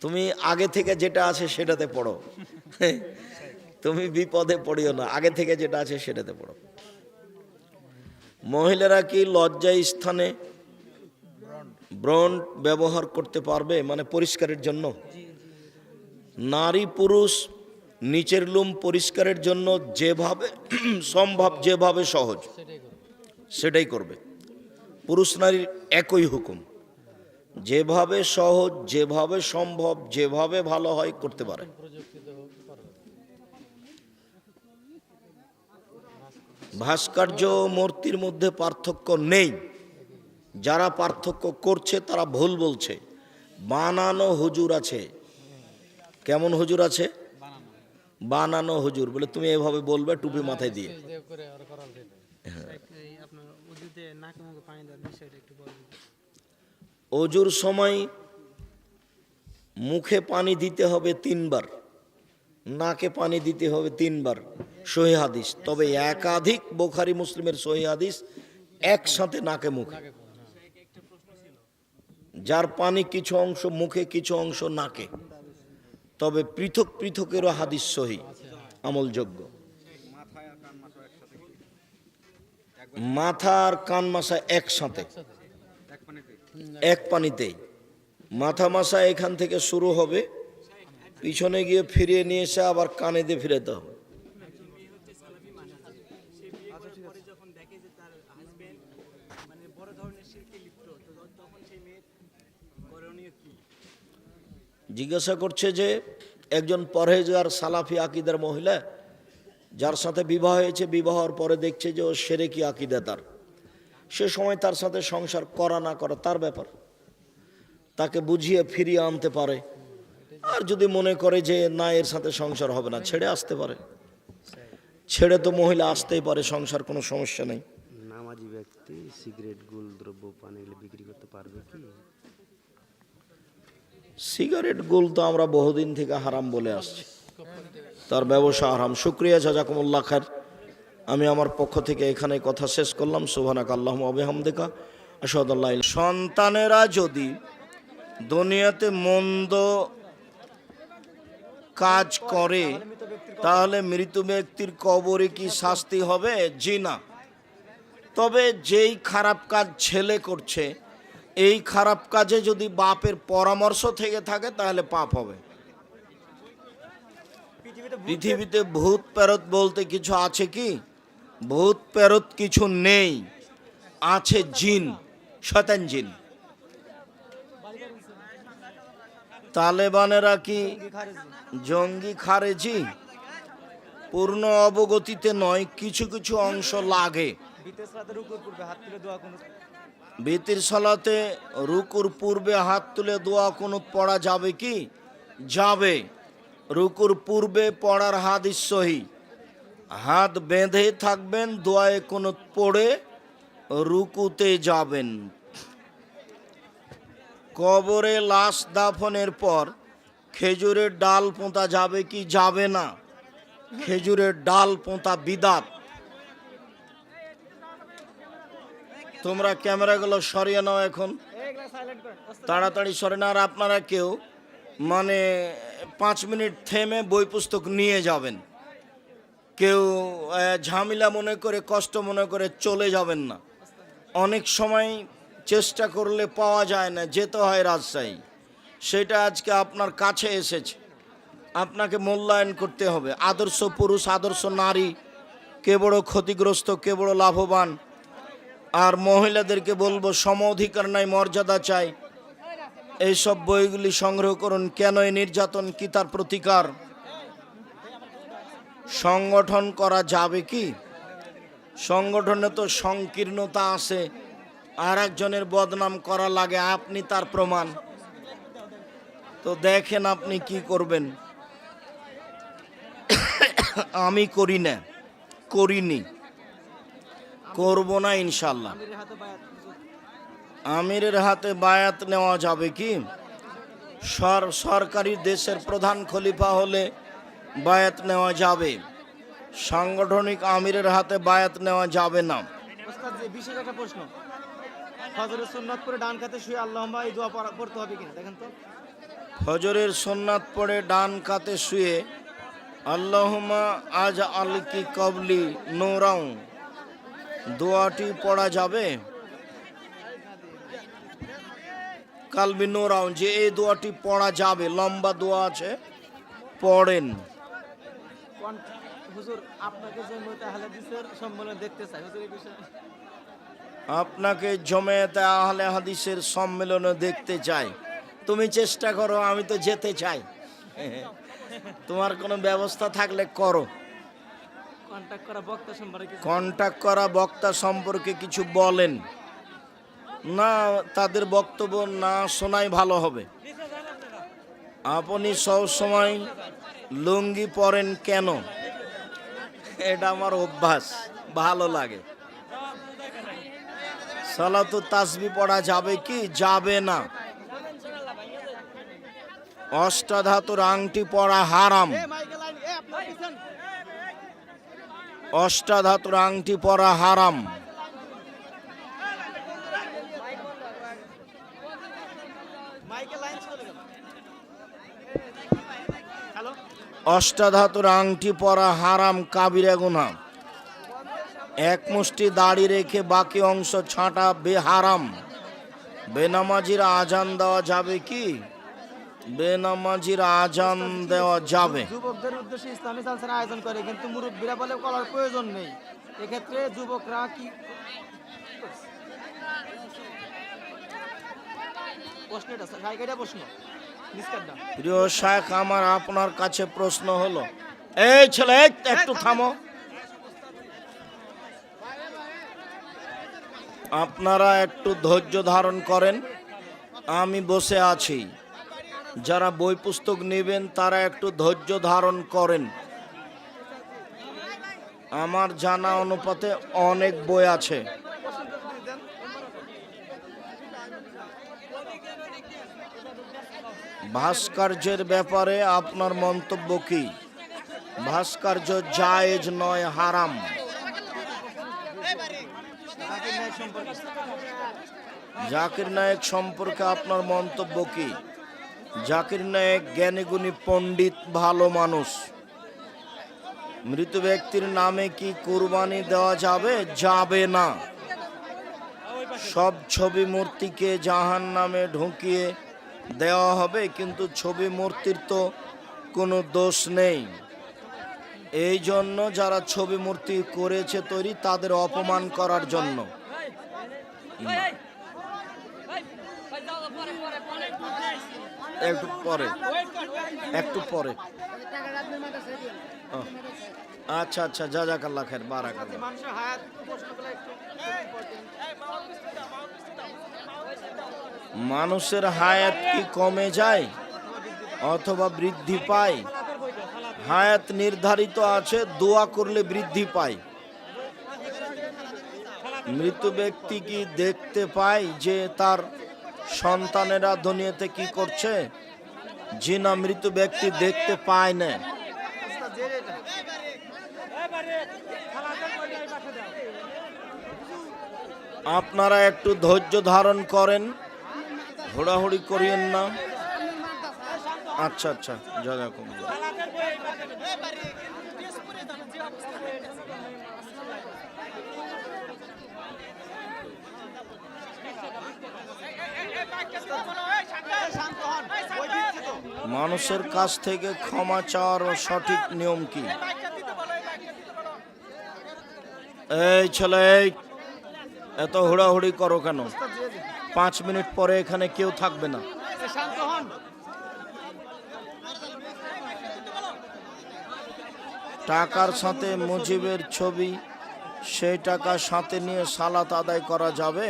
[SPEAKER 1] তুমি আগে থেকে যেটা আছে সেটাতে পড়ো, তুমি বিপদে পড়িও না, আগে থেকে যেটা আছে সেটাতে পড়ো। মহিলারা কি লজ্জা স্থানে ব্রণ ব্যবহার করতে পারবে, মানে পরিষ্কারের জন্য? নারী পুরুষ নিচের লোম পরিষ্কারের জন্য যেভাবে সম্ভব, যেভাবে সহজ
[SPEAKER 2] সেটাই করো।
[SPEAKER 1] সেটাই করবে। পুরুষ নারীর একই হুকুম, যেভাবে সহজ, যেভাবে সম্ভব, যেভাবে ভালো হয় করতে পারে।
[SPEAKER 2] প্রযুক্তিতে হোক পারবে।
[SPEAKER 1] ভাস্কর্য ও মূর্তির মধ্যে পার্থক্য নেই, যারা পার্থক্য করছে তারা ভুল বলছে। বানানো হুজুর আছে। কেমন হুজুর আছে? বানানো হুজুর বলে তুমি এভাবে বলবে টুপি মাথায় দিয়ে।
[SPEAKER 2] স্টেজ দিয়ে করে আর করার দিন
[SPEAKER 3] আপনার উজুতে নাকে মুখে পানি দেওয়ার বিষয়টা একটু বলবেন?
[SPEAKER 1] অজুর সময় মুখে পানি দিতে হবে 3 বার, নাকে পানি দিতে হবে 3 বার, সহিহ হাদিস। তবে একাধিক বুখারী মুসলিমের সহিহ হাদিস একসাথে নাকে মুখে, যার পানি কিছু অংশ মুখে কিছু অংশ নাকে। তবে পৃথক পৃথকেরও হাদিস সহি, আমলযোগ্য। মাথা আর কান মাসা একসাথে, এক পানিতেই। মাথা মাসা এখান থেকে শুরু হবে, পিছনে গিয়ে ফিরিয়ে নিয়ে এসে আবার কানে দিয়ে ফিরাতে হবে। জিজ্ঞাসা করছে যে একজন পরহেজগার সালাফি আকিদার মহিলা, যার সাথে বিবাহ হয়েছে, বিবাহর পরে দেখছে যে ও শিরকি আকিদা তার, সে সময় তার সাথে সংসার করা না করা তার ব্যাপার, তাকে বুঝিয়ে ফিরিয়ে আনতে পারে। আর যদি মনে করে যে না এর সাথে সংসার হবে না, ছেড়ে আসতে পারে। ছেড়ে তো মহিলা আসতেই পারে, সংসার কোনো সমস্যা নেই।
[SPEAKER 4] নামাজি ব্যক্তি সিগারেট, গুল দ্রব্য পান এগুলো বিক্রি করতে পারবে কি?
[SPEAKER 1] সিগারেট গুল তো আমরা বহুদিন থেকে হারাম বলে আসছি, তার ব্যবসা হারাম। শুকরিয়া, জাযাকুমুল্লাহ খায়ের। আমি আমার পক্ষ থেকে এখানে কথা শেষ করলাম। সুবহানাকা আল্লাহুম্মা ওয়া বিহামদিকা আশহাদু আল্লা ইলাহা ইল্লা আনতা। সন্তানেরা যদি দুনিয়াতে মন্দ কাজ করে তাহলে মৃত ব্যক্তির কবরে কি শাস্তি হবে? জি না। তবে যেই খারাপ কাজ ছেলে করছে, এই খারাপ কাজে যদি বাপের পরামর্শ থেকে থাকে তাহলে পাপ হবে। পৃথিবীতে ভূত প্রেরত বলতে কিছু আছে কি? ভূত প্রেরত কিছু নেই, আছে জিন, শয়তান জিন। তালেবানেরা কি জঙ্গি খারেজি? পূর্ণ অবগতিতে নয়, কিছু কিছু অংশ লাগে। বিতির সালাতে রুকুর পূর্বে হাত তুলে দোয়া কুনুত পড়া যাবে কি? যাবে। রুকুর পূর্বে পড়ার হাদিস সহি। হাত বেঁধে থাকবেন, দোয়ায়ে কুনুত পড়ে রুকুতে যাবেন। কবরে লাশ দাফনের পর খেজুরের ডাল পোঁতা যাবে কি? যাবে না। খেজুরের ডাল পোঁতা বিদাত। তোমরা ক্যামেরাগুলো সরিয়ে নাও এখন, তাড়াতাড়ি সরে না। আর আপনারা কেউ মানে 5 মিনিট থেমে বই পুস্তক নিয়ে যাবেন। কেউ ঝামেলা মনে করে, কষ্ট মনে করে চলে যাবেন না। অনেক সময় চেষ্টা করলে পাওয়া যায় না, যেতে হয় রাজশাহী। সেটা আজকে আপনার কাছে এসেছে, আপনাকে মূল্যায়ন করতে হবে। আদর্শ পুরুষ, আদর্শ নারী, কে বড় ক্ষতিগ্রস্ত, কে বড় লাভবান। আর মহিলাদেরকে বলবো সম অধিকার নাই, মর্যাদা চাই। এইসব বইগুলি সংগ্রহ করুন। কেন এই নির্যাতন, কি তার প্রতিকার? সংগঠন করা যাবে কি? সংগঠনে তো সংকীর্ণতা আছে, আর একজনের বদনাম করা লাগে, আপনি তার প্রমাণ। তো দেখেন আপনি কি করবেন। আমি করি না, করিনি, করব না ইনশাল্লাহ। আমিরের হাতে বায়াত নেওয়া যাবে কি? সরকারি দেশের প্রধান খলিফা হলে বায়াত নেওয়া যাবে, সাংগঠনিক আমিরের হাতে বায়াত নেওয়া যাবে না।
[SPEAKER 5] ওস্তাদ জি, বিশেষ একটা প্রশ্ন, ফজরের সুন্নাত পড়ে ডান কাতে শুয়ে আল্লাহুম্মা এই দোয়া পড়তে হবে কিনা দেখেন তো।
[SPEAKER 1] ফজরের সুন্নাত পড়ে ডান কাতে শুয়ে আল্লাহুম্মা আজ আলকি কবলি নূরাও দোয়াটি পড়া যাবে? কালবি নূরাও, যে এই দোয়াটি পড়া যাবে, লম্বা দোয়া আছে, পড়েন।
[SPEAKER 5] হুজুর আপনাকে জমিয়তে আহলে হাদিসের সম্মেলন দেখতে চাই হুজুর, এই বিষয়ে।
[SPEAKER 1] আপনাকে জমিয়তে আহলে হাদিসের সম্মেলনে দেখতে চাই। তুমি চেষ্টা করো, আমি তো যেতে চাই। তোমার কোনো ব্যবস্থা থাকলে করো।
[SPEAKER 5] কন্টাক্ট করা বক্তা সম্পর্কে
[SPEAKER 1] কন্টাক্ট করা বক্তা সম্পর্কে কিছু বলেন না, তাদের বক্তব্য না শোনাই ভালো হবে। আপনি সব সময় লুঙ্গি পরেন কেন? এটা আমার অভ্যাস, ভালো লাগে। সালাতু তাসবিহ পড়া যাবে কি? যাবে না। অষ্টাধাতুর আংটি পরা হারাম। অষ্টাধাতুর আংটি পরা হারাম। অষ্টাধাতুর আংটি পরা হারাম, কাবিরা গুনাহ। এক মুষ্টি দাড়ি রেখে বাকি অংশ ছাঁটা বেহারাম। বেনামাজির আজান দেওয়া যাবে কি? বেনামাজির আজান দেওয়া যাবে।
[SPEAKER 5] যুবকদের উদ্দেশ্যে ইসলামী জালসার আয়োজন করে, কিন্তু মুরব্বীরা বলে করার প্রয়োজন নেই। এক্ষেত্রে যুবকরা কি প্রশ্ন? এটা সাইকেটা প্রশ্ন নিষ্কাটটা।
[SPEAKER 1] প্রিয় শায়েখ, আমার আপনার কাছে প্রশ্ন হলো, এই ছেলে একটু থামো। আপনারা একটু ধৈর্য ধারণ করেন, আমি বসে আছি। যারা বই পুস্তক নেবেন তারা একটু ধৈর্য ধারণ করেন। আমার জানা অনুপাতে অনেক বই আছে। ভাস্কর্যের ব্যাপারে আপনার মন্তব্য কি? ভাস্কর্য জায়েজ নয়, হারাম। জাকির নায়েক সম্পর্কে আপনার মন্তব্য কি? জাকির নায়েক জ্ঞানীগুণী পণ্ডিত, ভালো মানুষ। মৃত ব্যক্তির নামে কি কুরবানি দেওয়া যাবে? যাবে না। সব ছবি মূর্তিকে জাহান্নামে ঢুকিয়ে দেওয়া হবে, কিন্তু ছবি মূর্তির তো কোনো দোষ নেই। এই জন্য যারা ছবি মূর্তি করেছে তৈরি, তাদের অপমান করার জন্য। একটু পরে, একটু পরে। আচ্ছা আচ্ছা, জাযাকাল্লাহ খায়ের, বারাকাল্লাহ।
[SPEAKER 5] মানুষের হায়াত প্রশ্নগুলো একটু
[SPEAKER 1] মানুষের হায়াত কি কমে যায় অথবা বৃদ্ধি পায়? হায়াত নির্ধারিত আছে, দোয়া করলে বৃদ্ধি পায়। মৃত ব্যক্তি কি দেখতে পায় যে তার সন্তানেরা দুনিয়াতে কি করছে? জি না, মৃত ব্যক্তি দেখতে পায় না। আপনারা একটু ধৈর্য ধারণ করেন, হুড়াহুড়ি করিয়েন না। আচ্ছা আচ্ছা, জাযাকুমুল্লাহ। মানুষের কাছ থেকে ক্ষমা চাওয়ার সঠিক নিয়ম কি? এই ছেলে, এই এত হুড়াহুড়ি করো কেন? 5 মিনিট পরে এখানে কেউ থাকবে না।
[SPEAKER 5] শান্ত হন।
[SPEAKER 1] টাকার সাথে মুজিবের ছবি, সেই টাকা সাথে নিয়ে সালাত আদায় করা যাবে?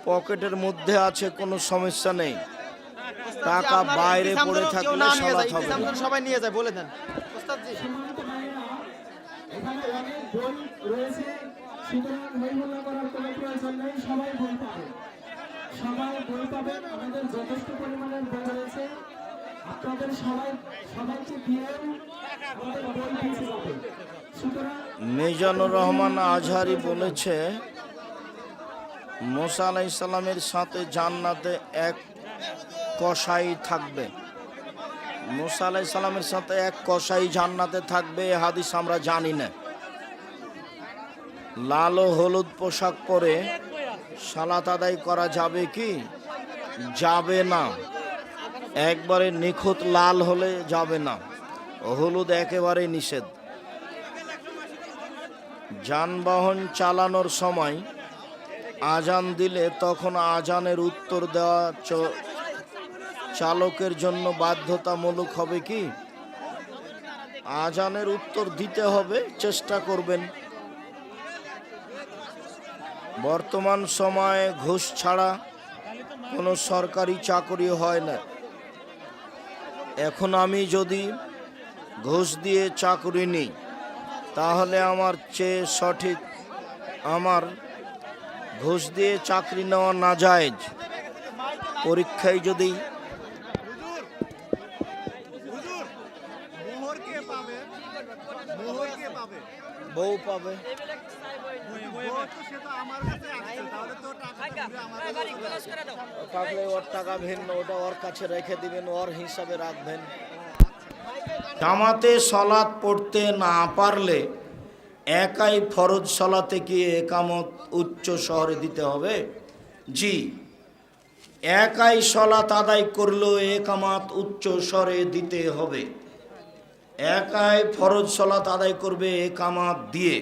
[SPEAKER 1] পকেটের মধ্যে আছে, কোনো সমস্যা নেই। টাকা
[SPEAKER 5] আপনার
[SPEAKER 1] বাইরে
[SPEAKER 5] ইতিসাম
[SPEAKER 1] পড়ে
[SPEAKER 5] যেন কেউ
[SPEAKER 1] থাকলে
[SPEAKER 5] না নিয়ে
[SPEAKER 1] সালাত
[SPEAKER 5] যায়,
[SPEAKER 1] হবে
[SPEAKER 5] ইতিসাম
[SPEAKER 1] না।
[SPEAKER 5] যেন সবাই নিয়ে যায়, বলে দেন ওস্তাদ জি।
[SPEAKER 6] এখানে অনেক বই রয়েছে, সুতরাং হইহুল্লা করার কোনো প্রয়োজন নেই, সবাই বই পাবে, সবাই বই পাবেন। আমাদের যথেষ্ট পরিমাণের বই রয়েছে, আপনাদের সবাইকে দিয়েও আমাদের বই পিছিয়ে যাবে। সুতরাং
[SPEAKER 1] মিজানুর রহমান আজহারি বলেছে, মুসা আলাইহিস সালামের সাথে জান্নাতে এক কসাই থাকবে। মুসা আলাইহিস সালামের সাথে এক কসাই জান্নাতে থাকবে, এ হাদিস আমরা জানি না। লাল ও হলুদ পোশাক পরে সালাত আদায় করা যাবে কি? যাবে না। একবারে নিখুঁত লাল হলে যাবে না, হলুদ একেবারে নিষেধ। যানবাহন চালানোর সময় আজান দিলে তখন আজানের উত্তর দেওয়া চালকের জন্য বাধ্যতামূলক হবে কি? আজানের উত্তর দিতে হবে, চেষ্টা করবেন। বর্তমান সময়ে ঘুষ ছাড়া কোনো সরকারি চাকরি হয় না। এখন আমি যদি ঘুষ দিয়ে চাকরি নিই, তাহলে আমার চেয়ে সঠিক আমার ঘুষ দিয়ে চাকরি নেওয়া নাজায়েজ। পরীক্ষায় যদি বউ পাবে, থাকলে ওর টাকা ভিন্ন, ওটা ওর কাছে রেখে দিবেন, ওর হিসাবে রাখবেন। জামাতে সলাৎ পড়তে না পারলে একাই ফরজ সলাতে গিয়ে একামত উচ্চ শহরে দিতে হবে? জি, একাই সলাত আদায় করলেও একামত উচ্চ স্বরে দিতে হবে। একাই ফরজ সলাত আদায় করবে একামত দিয়ে।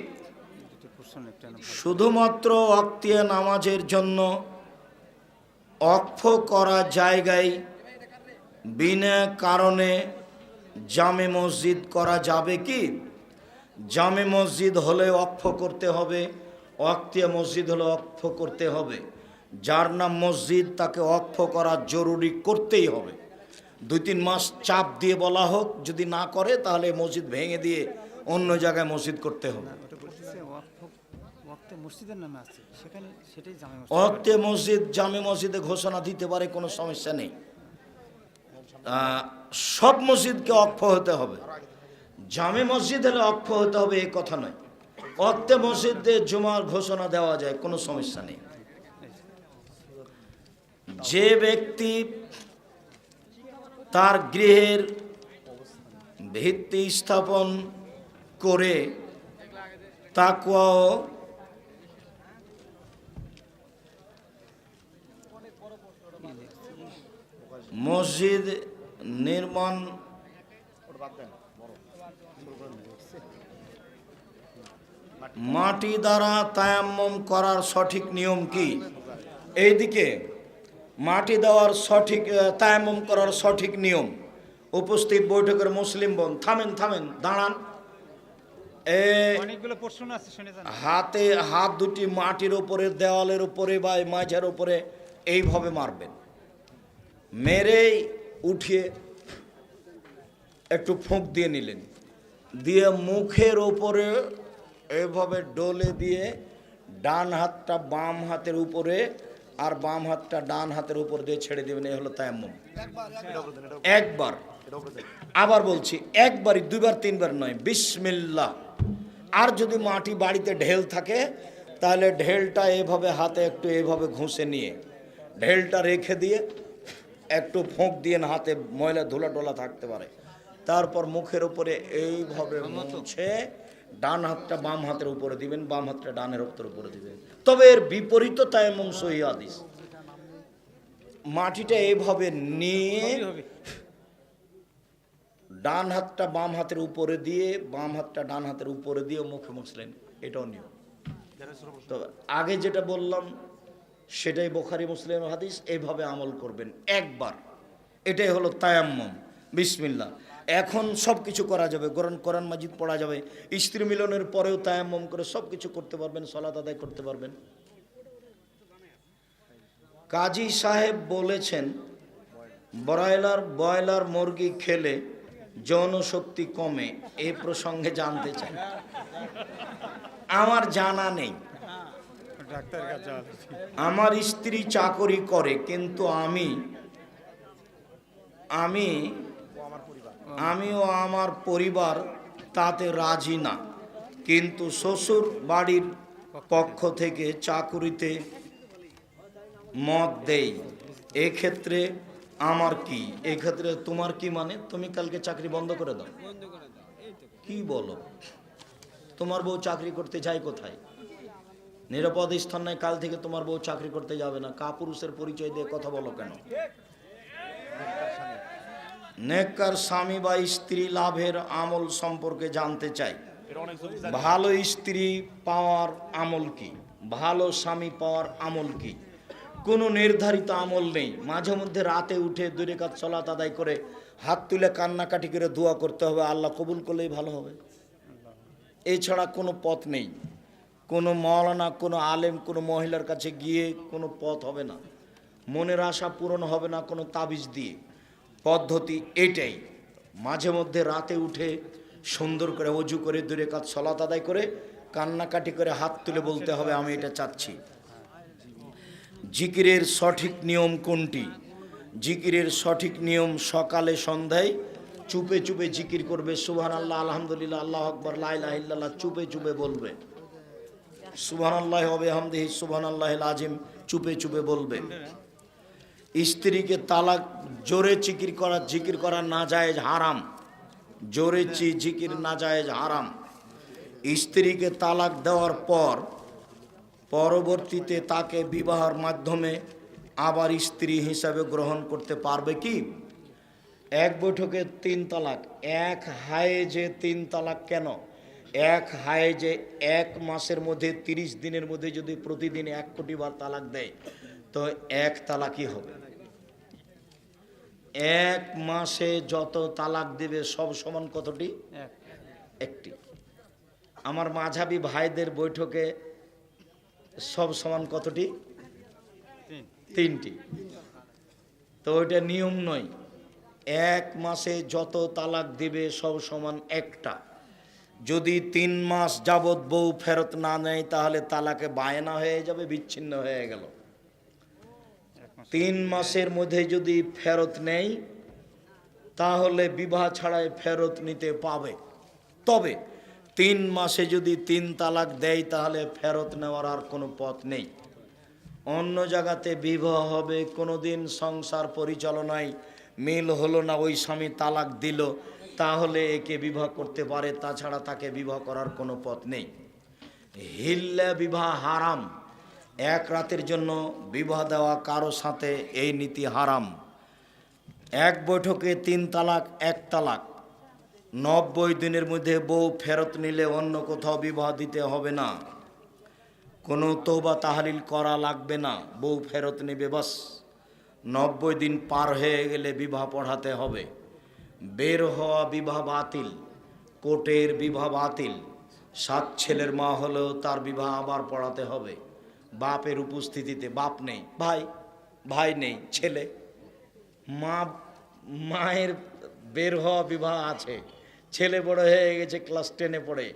[SPEAKER 1] শুধুমাত্র ওয়াক্তিয়া নামাজের জন্য অক্ফ করা জায়গায় বিনা কারণে জামে মসজিদ করা যাবে কি? জামে মসজিদ হলে অক্ফ করতে হবে, ওয়াক্তিয়া মসজিদ হলে অক্ফ করতে হবে। যার নাম মসজিদ তাকে অক্ফ করা জরুরি করতেই হবে। 2-3 মাস চাপ দিয়ে বলা হোক, যদি না করে তাহলে মসজিদ ভেঙে দিয়ে অন্য জায়গায় মসজিদ করতে হবে। ওয়াক্তে মসজিদ জামে মসজিদে ঘোষণা দিতে পারে, কোনো সমস্যা নেই। সব মসজিদকে অক্ফ হতে হবে। জামে মসজিদ হলে অক্ফ হতে হবে এই কথা নয়। ওয়াক্তে মসজিদে জুমার ঘোষণা দেওয়া যায়, কোনো সমস্যা নেই। যে ব্যক্তি তার গৃহের ভিত্তি স্থাপন করে তাকওয়া ও মসজিদ নির্মাণ মাটি দ্বারা তায়াম্মুম করার সঠিক নিয়ম কি? এইদিকে মাটি দেওয়ার সঠিক তায়াম্মুম করার সঠিক নিয়ম। উপস্থিত বৈঠকের মুসলিম বোন, থামেন, দাঁড়ান। হাতে হাত দুটি মাটির উপরে, দেওয়ালের উপরে বা মাঝের উপরে এইভাবে মারবেন। মেরেই উঠিয়ে একটু ফুঁক দিয়ে নিলেন, দিয়ে মুখের উপরে এইভাবে ডলে দিয়ে ডান হাতটা বাম হাতের উপরে আর বাম হাতটা ডান হাতের উপর দিয়ে ছেড়ে দেবেন। এই হলো তায়াম্মুম। একবার, আবার বলছি, একবারই, 2বার 3বার নয়। বিসমিল্লাহ। আর যদি মাটি বাড়িতে ঢেল থাকে তাহলে ঢেলটা এভাবে হাতে একটু এভাবে ঘষে নিয়ে ঢেলটা রেখে দিয়ে একটু ফোঁক দিয়ে হাতে ময়লা ধুলা টোলা থাকতে পারে, তারপর মুখের উপরে এইভাবে মুছে ডান হাতটা বাম হাতের উপরে দিবেন, বাম হাতটা ডানের হাতের উপরে দিবেন। তবে এর বিপরীত তায়াম্মুম সহিহ হাদিস। মাটিটা এইভাবে নিয়ে ডান হাতটা বাম হাতের উপরে দিয়ে বাম হাতটা ডান হাতের উপরে দিয়ে মুখে মুছলেন, এটাও নিয়ম। তো আগে যেটা বললাম সেটাই বুখারী মুসলিমের হাদিস, এইভাবে আমল করবেন একবার, এটাই হলো তায়াম্মুম। বিসমিল্লাহ। এখন সব কিছু করা যাবে, কোরআন মাজিদ পড়া যাবে, স্ত্রী মিলনের পরেও তায়াম্মুম করে সব কিছু করতে পারবেন, সালাত আদায় করতে পারবেন। কাজী সাহেব বলেছেন ব্রয়লার মুরগি খেলে যৌন শক্তি কমে, এই প্রসঙ্গে জানতে চাই। আমার জানা নেই, আমার স্ত্রী চাকরি করে কিন্তু আমিও আমার পরিবার তাতে রাজি না, কিন্তু শ্বশুর বাড়ির পক্ষ থেকে চাকুরিতে মত দেই, এক্ষেত্রে আমার কি? এক্ষেত্রে তোমার কি? মানে তুমি কালকে চাকরি বন্ধ করে দাও। কি বলো? তোমার বউ চাকরি করতে যায় কোথায়? নিরাপদ স্থান নাই, কাল থেকে তোমার বউ চাকরি করতে যাবে না। কাপুরুষের পরিচয় দিয়ে কথা বলো কেন? নেককার স্বামী বা স্ত্রী লাভের আমল সম্পর্কে জানতে চাই। ভালো স্ত্রী পাওয়ার আমল কি? ভালো স্বামী পাওয়ার আমল কি? কোনো নির্ধারিত আমল নেই। মাঝে মধ্যে রাতে উঠে 2 রাকাত সালাত আদায় করে হাত তুলে কান্নাকাটি করে দোয়া করতে হবে, আল্লাহ কবুল করলেই ভালো হবে। এছাড়া কোনো পথ নেই। কোনো মাওলানা, কোনো আলেম, কোনো মহিলার কাছে গিয়ে কোনো পথ হবে না, মনের আশা পূরণ হবে না কোনো তাবিজ দিয়ে। পদ্ধতি এটাই, মাঝে মধ্যে রাতে উঠে সুন্দর করে ওযু করে 2 রাকাত সালাত আদায় করে কান্নাকাটি করে হাত তুলে বলতে হবে আমি এটা চাচ্ছি। জিকিরের সঠিক নিয়ম কোনটি? জিকিরের সঠিক নিয়ম সকালে সন্ধ্যায় চুপে চুপে জিকির করবে। সুবহানাল্লাহ, আলহামদুলিল্লাহ, আল্লাহু আকবার, লা ইলাহা ইল্লাল্লাহ চুপে চুপে বলবে। সুবহানাল্লাহি ওয়া বিহামদিহি সুবহানাল্লাহিল আযীম চুপে চুপে বলবে। স্ত্রীকে তালাক জোরে জিকির করা নাজায়েজ, হারাম। জোরে জিকির নাজায়েজ, হারাম। স্ত্রীকে তালাক দেওয়ার পর পরবর্তীতে তাকে বিবাহের মাধ্যমে আবার স্ত্রী হিসাবে গ্রহণ করতে পারবে কি? এক বৈঠকে 3 তালাক, এক হায়েজে 3 তালাক। কেন? এক হায়েজে 1 মাসের মধ্যে 30 দিনের মধ্যে যদি প্রতিদিন 1 কোটি বার তালাক দেয় তো 1 তালাকই হবে। 1 মাসে যত তালাক দেবে সব সমান কতটি? 1টি। আমার মাঝাবি ভাইদের বৈঠকে সব সমান কতটি? 3টি। তো ওইটা নিয়ম নয়। 1 মাসে যত তালাক দিবে সব সমান 1টা। যদি 3 মাস যাবৎ বউ ফেরত না নেয় তাহলে তালাকে বায়না হয়ে যাবে, বিচ্ছিন্ন হয়ে গেল। 3 মাসের মধ্যে যদি ফেরত নেয় তাহলে বিবাহ ছাড়াই ফেরত নিতে পাবে। তবে 3 মাসে যদি 3 তালাক দেয় তাহলে ফেরত নেওয়ার আর কোনো পথ নেই। অন্য জায়গাতে বিবাহ হবে, কোনোদিন সংসার পরিচালনায় মিল হলো না, ওই স্বামী তালাক দিল, তাহলে একে বিবাহ করতে পারে, তাছাড়া তাকে বিবাহ করার কোনো পথ নেই। হিল্লা বিবাহ হারাম। 1 রাতের জন্য বিবাহ দেওয়া কারো সাথে এই নীতি হারাম। 1 বৈঠকে 3 তালাক, 1 তালাক। 90 দিনের মধ্যে বউ ফেরত নিলে অন্য কোথাও বিবাহ দিতে হবে না, কোনো তওবা তাহলিল করা লাগবে না, বউ ফেরত নেবে বাস। 90 দিন পার হয়ে গেলে বিবাহ পড়াতে হবে। বের হওয়া বিবাহ বাতিল, কোর্টের বিবাহ বাতিল। 7 ছেলের মা হলেও তার বিবাহ আবার পড়াতে হবে। বাপের উপস্থিতিতে, বাপ নেই, ভাই নেই, ছেলে, মায়ের বের হওয়া বিবাহ আছে, ছেলে বড় হয়ে গেছে, ক্লাস 10-এ পড়ে,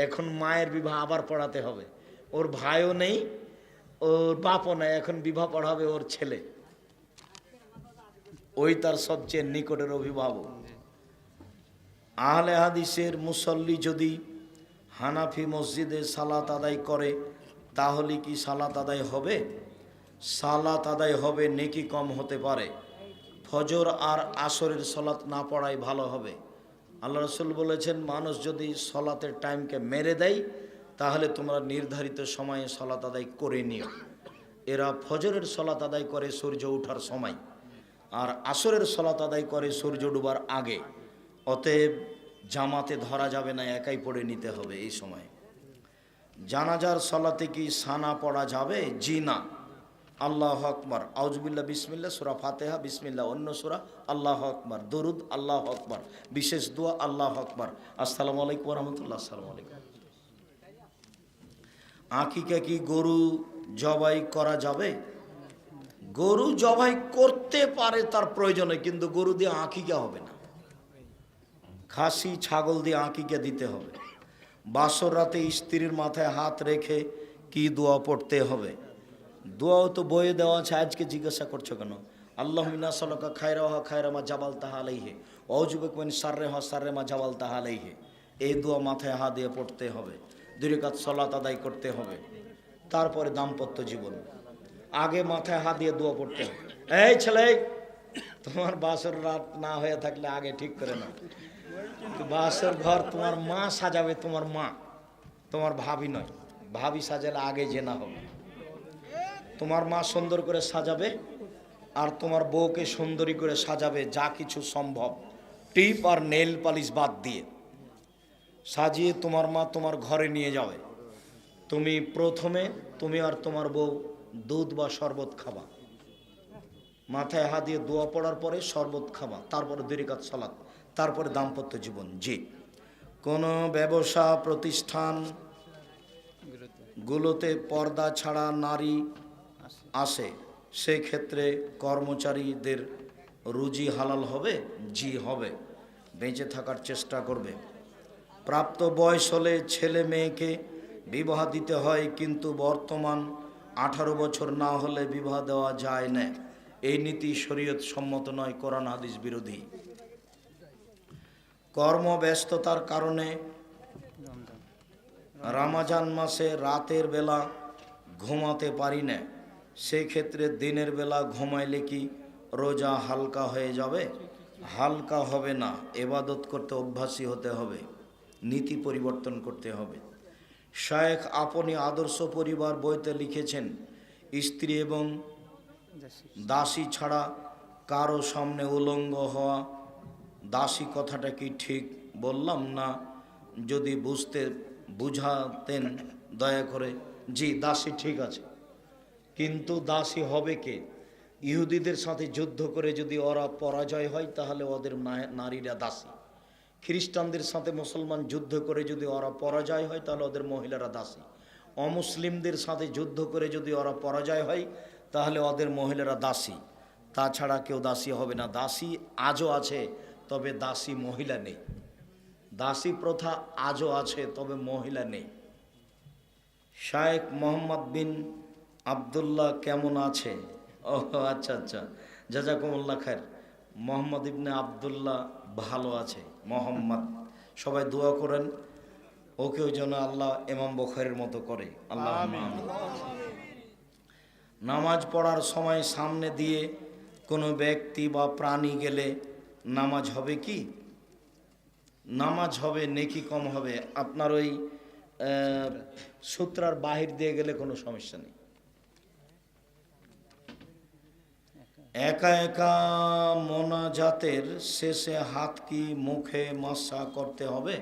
[SPEAKER 1] এখন মায়ের বিবাহ আবার পড়াতে হবে। ওর ভাইও নেই, ওর বাপও নেই, এখন বিবাহ পড়াবে ওর ছেলে, ওই তার সবচেয়ে নিকটের অভিভাবক। আহলে হাদিসের মুসল্লি যদি হানাফি মসজিদে সালাত আদায় করে তাহলে কি সালাত আদায় হবে? সালাত আদায় হবে, নেকি কম হতে পারে। ফজর আর আসরের সলাত না পড়াই ভালো হবে। আল্লাহ রসুল বলেছেন, মানুষ যদি সলাতের টাইমকে মেরে দেয় তাহলে তোমরা নির্ধারিত সময়ে সলাত আদায় করে নিও। এরা ফজরের সলাত আদায় করে সূর্য ওঠার সময়, আর আসরের সলাত আদায় করে সূর্য ডুবার আগে। অতএব জামাতে ধরা যাবে না, একাই পড়ে নিতে হবে এই সময়। জানাজার সলাতে কি সানা পড়া যাবে? জি না। আল্লাহ আকবার, আউজুবিল্লাহ, বিসমিল্লাহ, সূরা ফাতিহা, বিসমিল্লাহ, অন্য সূরা, আল্লাহ আকবার, দরুদ, আল্লাহ আকবার, বিশেষ দোয়া, আল্লাহ আকবার, আসসালামু আলাইকুম ওয়া রাহমাতুল্লাহ, আসসালামু আলাইকুম। আকিকা কি গরু জবাই করা যাবে? গরু জবাই করতে পারে তার প্রয়োজনে, কিন্তু গরু দিয়ে আকিকা হবে না। খাসি ছাগল দিয়ে আকিকা দিতে হবে। বাসর রাতে স্ত্রীর মাথায় হাত রেখে কি দোয়া পড়তে হবে? দোয়াও তো বইয়ে দেওয়া আছে, আজকে জিজ্ঞাসা করছো কেন? আল্লাহুম্মা সাল্লাকা খায়রা ওয়া খায়রা মা জাবাল তাহা আলাইহি ওয়া আউযুবিকা মিন শাররি ওয়া শাররি মা জাবাল তাহা আলাইহি। এই দোয়া মাথায় হাত দিয়ে পড়তে হবে। 2 রাকাত সালাত আদায় করতে হবে। তারপরে দাম্পত্য জীবন, আগে মাথায় হাত দিয়ে দোয়া পড়তে হবে। এই ছেলে, তোমার বাসর রাত না হয়ে থাকলে আগে ঠিক করে নাও। বাসর ঘর তোমার মা সাজাবে, তোমার মা, তোমার ভাবি নয়। ভাবি সাজালে আগে জেনা হবে। তোমার মা সুন্দর করে সাজাবে, আর তোমার বউকে সুন্দরী করে সাজাবে যা কিছু সম্ভব, টিপ আর নেল পালিশ বাদ দিয়ে সাজিয়ে তোমার মা তোমার ঘরে নিয়ে যাবে। তুমি প্রথমে, তুমি আর তোমার বউ দুধ বা শরবত খাবা। মাথায় হাত দিয়ে দোয়া পড়ার পরে শরবত খাবা, তারপরে 2 রাকাত সালাত, তারপরে দাম্পত্য জীবন। জি, কোনো ব্যবসা প্রতিষ্ঠান গুলোতে পর্দা ছাড়া নারী আসে, সেই ক্ষেত্রে কর্মচারীদের রুজি হালাল হবে? জি হবে, বেঁচে থাকার চেষ্টা করবে। প্রাপ্ত বয়স হলে ছেলে মেয়েকে বিবাহ দিতে হয়, কিন্তু বর্তমান 18 বছর না হলে বিবাহ দেওয়া যায় না। এই নীতি শরীয়ত সম্মত নয়, কোরআন হাদিস বিরোধী। কর্মব্যস্ততার কারণে রমজান মাসে রাতের বেলা ঘুমাতে পারি না, সেক্ষেত্রে দিনের বেলা ঘুমাইলে কি রোজা হালকা হয়ে যাবে? হালকা হবে না, ইবাদত করতে অভ্যাসী হতে হবে, নীতি পরিবর্তন করতে হবে। শায়েখ আপনি আদর্শ পরিবার বইতে লিখেছেন, স্ত্রী এবং দাসী ছাড়া কারো সামনে উলঙ্গ হওয়া। দাসী কথাটা কি ঠিক বললাম না? যদি বুঝাতেন দয়া করে। জি, দাসী ঠিক আছে, কিন্তু দাসী হবে কে? ইহুদিদের সাথে যুদ্ধ করে যদি ওরা পরাজয় হয় তাহলে ওদের নারীরা দাসী। খ্রিস্টানদের সাথে মুসলমান যুদ্ধ করে যদি ওরা পরাজয় হয় তাহলে ওদের মহিলারা দাসী। অমুসলিমদের সাথে যুদ্ধ করে যদি ওরা পরাজয় হয় তাহলে ওদের মহিলারা দাসী, তাছাড়া কেউ দাসী হবে না। দাসী আজও আছে, তবে দাসী মহিলা নেই। দাসী প্রথা আজও আছে, তবে মহিলা নেই। শায়েখ মোহাম্মদ বিন আবদুল্লাহ কেমন আছে? ও আচ্ছা আচ্ছা, জাজাকুমুল্লাহ খায়ের। মোহাম্মদ ইবনে আবদুল্লাহ ভালো আছে। মোহাম্মদ, সবাই দোয়া করেন ওকেও যেন আল্লাহ ইমাম বুখারীর মতো করে। আল্লাহ আমিন। নামাজ পড়ার সময় সামনে দিয়ে কোনো ব্যক্তি বা প্রাণী গেলে নামাজ হবে কি? নামাজ হবে, নেকি কম হবে। আপনার ওই সূত্রার বাহির দিয়ে গেলে কোনো সমস্যা নেই। একা একা মোনাজাতের শেষে হাত কি মুখে মাসা করতে হবে?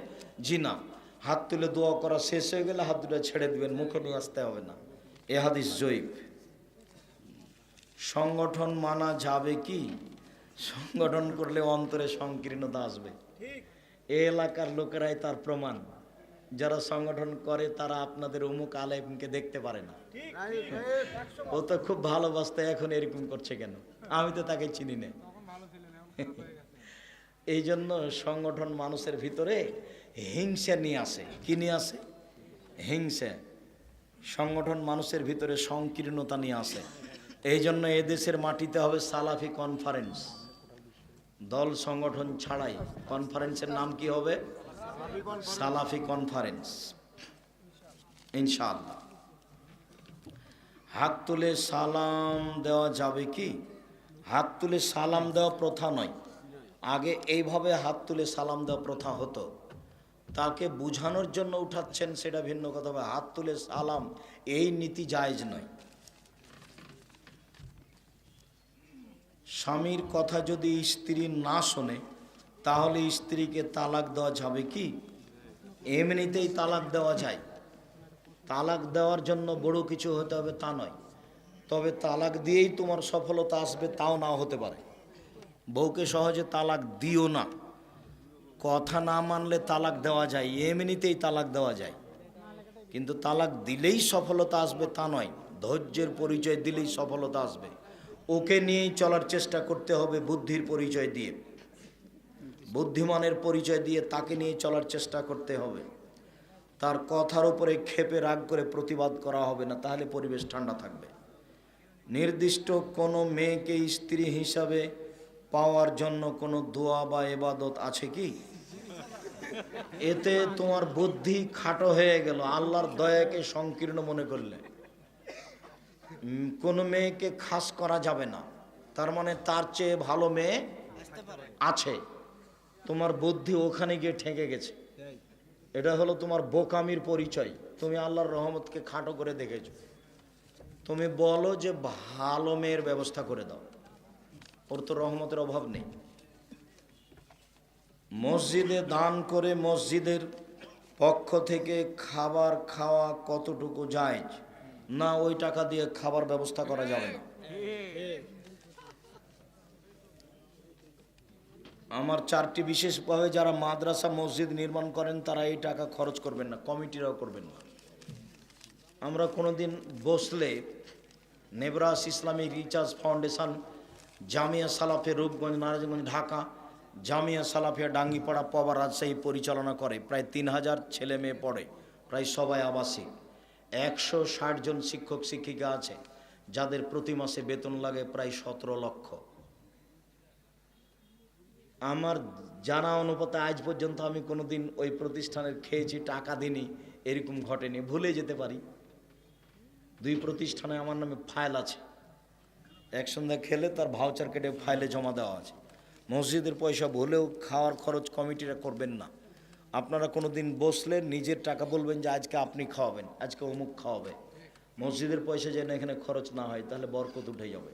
[SPEAKER 1] জি না, হাত তুলে দোয়া করা শেষ হয়ে গেলে হাত দুটো ছেড়ে দিবেন, মুখে নিয়ে আসতে হবে না। এ হাদিস জয়ীফ। সংগঠন মানা যাবে কি? সংগঠন করলে অন্তরে সংকীর্ণতা আসবে। এই এলাকার লোকেরাই তার প্রমাণ। যারা সংগঠন করে তারা আপনাদের অমুক আলেমকে দেখতে পারে না। ও তো খুব ভালোবাসতে, এখন এরকম করছে কেন? আমি তো তাকে চিনি না। এই জন্য সংগঠন মানুষের ভিতরে হিংসা নিয়ে আসে। কি নিয়ে আসে? হিংসা। সংগঠন মানুষের ভিতরে সংকীর্ণতা নিয়ে আসে। এই জন্য এদেশের মাটিতে হবে সালাফি কনফারেন্স। দল সংগঠন ছাড়াই কনফারেন্সের নাম কি হবে? সালাফি কনফারেন্স, ইনশাআল্লাহ। হাত তুলে সালাম দেওয়া যাবে কি? হাত তুলে সালাম দেওয়া প্রথা নয়। আগে এইভাবে হাত তুলে সালাম দেওয়া প্রথা হতো। তাকে বোঝানোর জন্য উঠাচ্ছেন সেটা ভিন্ন কথা। হবে হাত তুলে সালাম এই নীতি জায়েজ নয়। স্বামীর কথা যদি স্ত্রী না শোনে তাহলে স্ত্রীকে তালাক দেওয়া যাবে কি? এমনিতেই তালাক দেওয়া যায়। তালাক দেওয়ার জন্য বড় কিছু হতে হবে তা নয়। তবে তালাক দিয়েই তোমার সফলতা আসবে তাও নাও হতে পারে। বউকে সহজে তালাক দিও না। কথা না মানলে তালাক দেওয়া যায়, এমনিতেই তালাক দেওয়া যায়। কিন্তু তালাক দিলেই সফলতা আসবে তা নয়। ধৈর্যের পরিচয় দিলেই সফলতা আসবে। ওকে নিয়েই চলার চেষ্টা করতে হবে, বুদ্ধির পরিচয় দিয়ে, বুদ্ধিমানের পরিচয় দিয়ে তাকে নিয়ে চলার চেষ্টা করতে হবে। তার কথার উপরে ক্ষেপে রাগ করে প্রতিবাদ করা হবে না, তাহলে পরিবেশ ঠান্ডা থাকবে। নির্দিষ্ট কোনো মেয়েকে স্ত্রী হিসাবে পাওয়ার জন্য কোনো দোয়া বা ইবাদত আছে কি? এতে তোমার বুদ্ধি খাটো হয়ে গেল, আল্লাহর দয়াকে সংকীর্ণ মনে করলে। কোনো মেয়েকে খাস করা যাবে না, তার মানে তার চেয়ে ভালো মেয়ে আছে। তোমার বুদ্ধি ওখানে গিয়ে ঠেকে গেছে। এটা হলো তোমার বোকামির পরিচয়। তুমি আল্লাহর রহমতকে খাটো করে দেখেছো। তুমি বলো যে ভালো মেয়ের ব্যবস্থা করে দাও, ওর তো রহমতের অভাব নেই। মসজিদে দান করে মসজিদের পক্ষ থেকে খাবার খাওয়া কতটুকু জায়েজ? না, ওই টাকা দিয়ে খাবার ব্যবস্থা করা যাবে না। আমার চারটি বিশেষভাবে যারা মাদ্রাসা মসজিদ নির্মাণ করেন তারা এই টাকা খরচ করবেন না, কমিটিরাও করবেন না। আমরা কোনোদিন বসলে নেবরাস ইসলামী রিচার্জ ফাউন্ডেশন, জামিয়া সালাফিয়া রূপগঞ্জ, নারায়ণগঞ্জ, ঢাকা, জামিয়া সালাফিয়া ডাঙ্গিপাড়া, পবা, রাজশাহী পরিচালনা করে। প্রায় 3000 ছেলে মেয়ে পড়ে, প্রায় সবাই আবাসিক। 160 জন শিক্ষক শিক্ষিকা আছে যাদের প্রতি মাসে বেতন লাগে প্রায় 17 লক্ষ। আমার জানা অনুপাতে আজ পর্যন্ত আমি কোনোদিন ওই প্রতিষ্ঠানের খেয়েছি, টাকা দিইনি, এরকম ঘটেনি। ভুলে যেতে পারি। 2 প্রতিষ্ঠানে আমার নামে ফাইল আছে, এক সন্ধ্যা খেলে তার ভাউচার কেটে ফাইলে জমা দেওয়া আছে। মসজিদের পয়সা ভুলেও খাওয়ার খরচ কমিটিরা করবেন না। আপনারা কোনো দিন বসলে নিজের টাকা বলবেন যে আজকে আপনি খাওয়াবেন, আজকে অমুক খাওয়াবে। মসজিদের পয়সা যেন এখানে খরচ না হয়, তাহলে বরকত উঠে যাবে।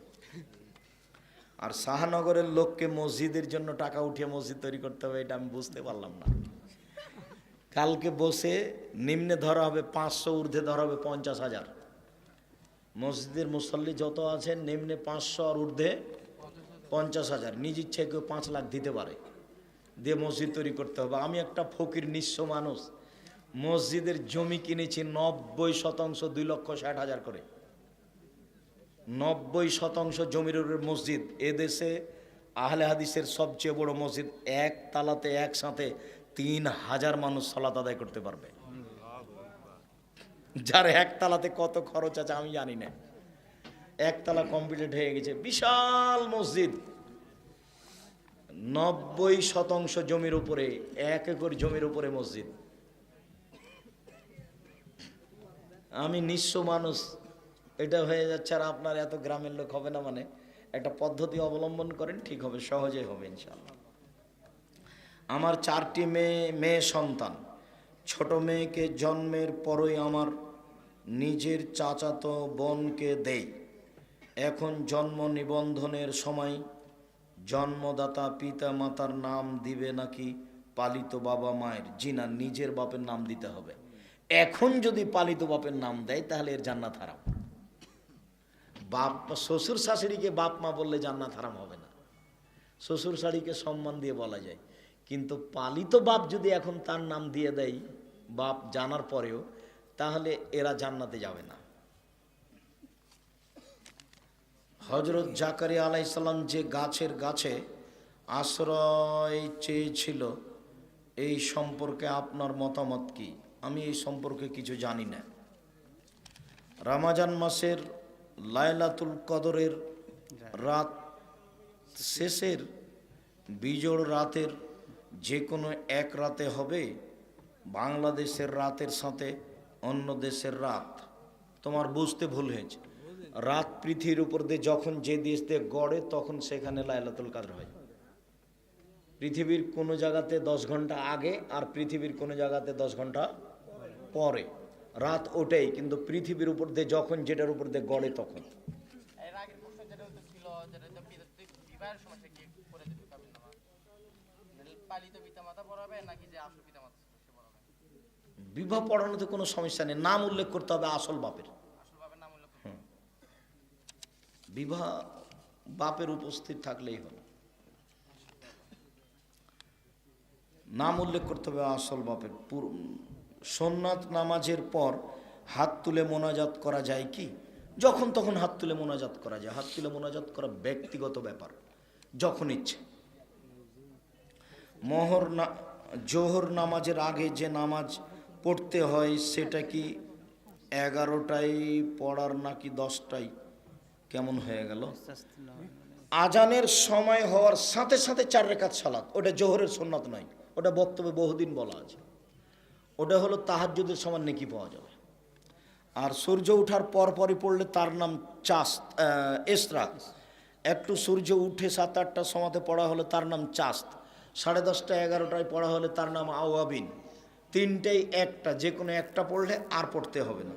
[SPEAKER 1] আর শাহনগরের লোককে মসজিদের জন্য টাকা উঠিয়ে মসজিদ তৈরি করতে হবে, এটা আমি বুঝতে পারলাম না। কালকে বসে নিম্নে ধরা হবে 500, ঊর্ধ্বে ধরা হবে 50,000। মসজিদের মুসল্লি যত আছেন নিম্নে 500 আর ঊর্ধ্বে 50,000। নিজ ইচ্ছায় কেউ 5 লাখ দিতে পারে, দিয়ে মসজিদ তৈরি করতে হবে। আমি একটা ফকির নিঃস্ব মানুষ, মসজিদের জমি কিনেছি 90% 2,60,000 করে। 90% জমির উপরে মসজিদ। এদেশে আহলে হাদিসের সবচেয়ে বড় মসজিদ, এক তালাতে একসাথে 3,000 মানুষ সালাত আদায় করতে পারবে। যার একতলাতে কত খরচ আছে আমি জানি না। একতলা কমপ্লিট হয়ে গেছে, বিশাল মসজিদ, 90% জমির উপরে, 1 একর জমির উপরে মসজিদ। আমি নিঃস্ব মানুষ, এটা হয়ে যাচ্ছে। আর আপনার এত গ্রামের লোক হবে না, মানে একটা পদ্ধতি অবলম্বন করেন, ঠিক হবে, সহজেই হবে ইনশাআল্লাহ। আমার 4টি মেয়ে সন্তান। ছোট মেয়েকে জন্মের পরই আমার নিজের চাচাতো বোনকে দেই। এখন জন্ম নিবন্ধনের সময় জন্মদাতা পিতা মাতার নাম দিবে নাকি পালিত বাবা মায়ের? জি না, নিজের বাপের নাম দিতে হবে। এখন যদি পালিত বাপের নাম দেয় তাহলে এর জান্নাত হারাম। বাপ শ্বশুর শাশুড়িকে বাপ মা বললে জান্নাত হারাম হবে না। শ্বশুর শাশুড়িকে সম্মান দিয়ে বলা যায়, কিন্তু পালিত বাপ যদি এখন তার নাম দিয়ে দেয় বাপ জানার পরেও, তাহলে এরা জান্নাতে যাবে না। হযরত জাকারিয়া আলাইহিস সালাম যে গাছের গাছে আশ্রয় চেয়েছিল, এই সম্পর্কে আপনার মতামত কি? আমি এই সম্পর্কে কিছু জানি না। রমজান মাসের লাইলাতুল কদরের রাত শেষের বিজোড় রাতের যে কোনো এক রাতে হবে? বাংলাদেশের রাতের সাথে অন্য দেশের রাত? তোমার বুঝতে ভুল হয়েছে। রাত পৃথিবীর উপর দিয়ে যখন যে দেশ দিয়ে গড়ে তখন সেখানে লাইলাতুল কদর হয়। পৃথিবীর কোনো জায়গাতে 10 ঘন্টা আগে আর পৃথিবীর কোনো জায়গাতে 10 ঘন্টা পরে রাত ওটাই, কিন্তু পৃথিবীর উপর দিয়ে যখন যেটার উপর দিয়ে গড়ে তখন।
[SPEAKER 2] এর আগের প্রশ্ন যেটা ছিল যেটা বিবাহের সময় সে কি করে দিতে পারবে না, পালিত পিতামাতা পড়াবে নাকি যে আসল পিতামাতা সে পড়াবে?
[SPEAKER 1] বিবাহ পড়ানোতে কোনো সমস্যা নেই, নাম উল্লেখ করতে হবে আসল বাপের।
[SPEAKER 2] আসল ভাবে নাম উল্লেখ করতে হবে।
[SPEAKER 1] বিবাহ বাপের উপস্থিত থাকলেই হলো, নাম উল্লেখ করতে হবে আসল বাপের। সুন্নাত নামাজের পর হাত তুলে মোনাজাত করা যায় কি? যখন তখন হাত তুলে মোনাজাত করা যায়। হাত তুলে মোনাজাত করা ব্যক্তিগত ব্যাপার, যখন ইচ্ছে। জোহর নামাজের আগে যে নামাজ পড়তে হয় সেটা কি 11টায় পড়ার নাকি 10টায়? কেমন হয়ে গেল? আজানের সময় হওয়ার সাথে সাথে 4 রাকাত সালাত, ওটা জোহরের সুন্নাত নয়, ওটা বক্তব্যে বহুদিন বলা আছে। ওটা হলো তাহাজ্জুদের সমান নেকি পাওয়া যাবে। আর সূর্য ওঠার পরপরই পড়লে তার নাম ইসরাক। একটু সূর্য উঠে 7-8টার সময়তে পড়া হলে তার নাম চাস্ত। 10:30 11টায় পড়া হলে তার নাম আওয়াবিন। 3টেই একটা, যে কোনো একটা পড়লে আর পড়তে হবে না।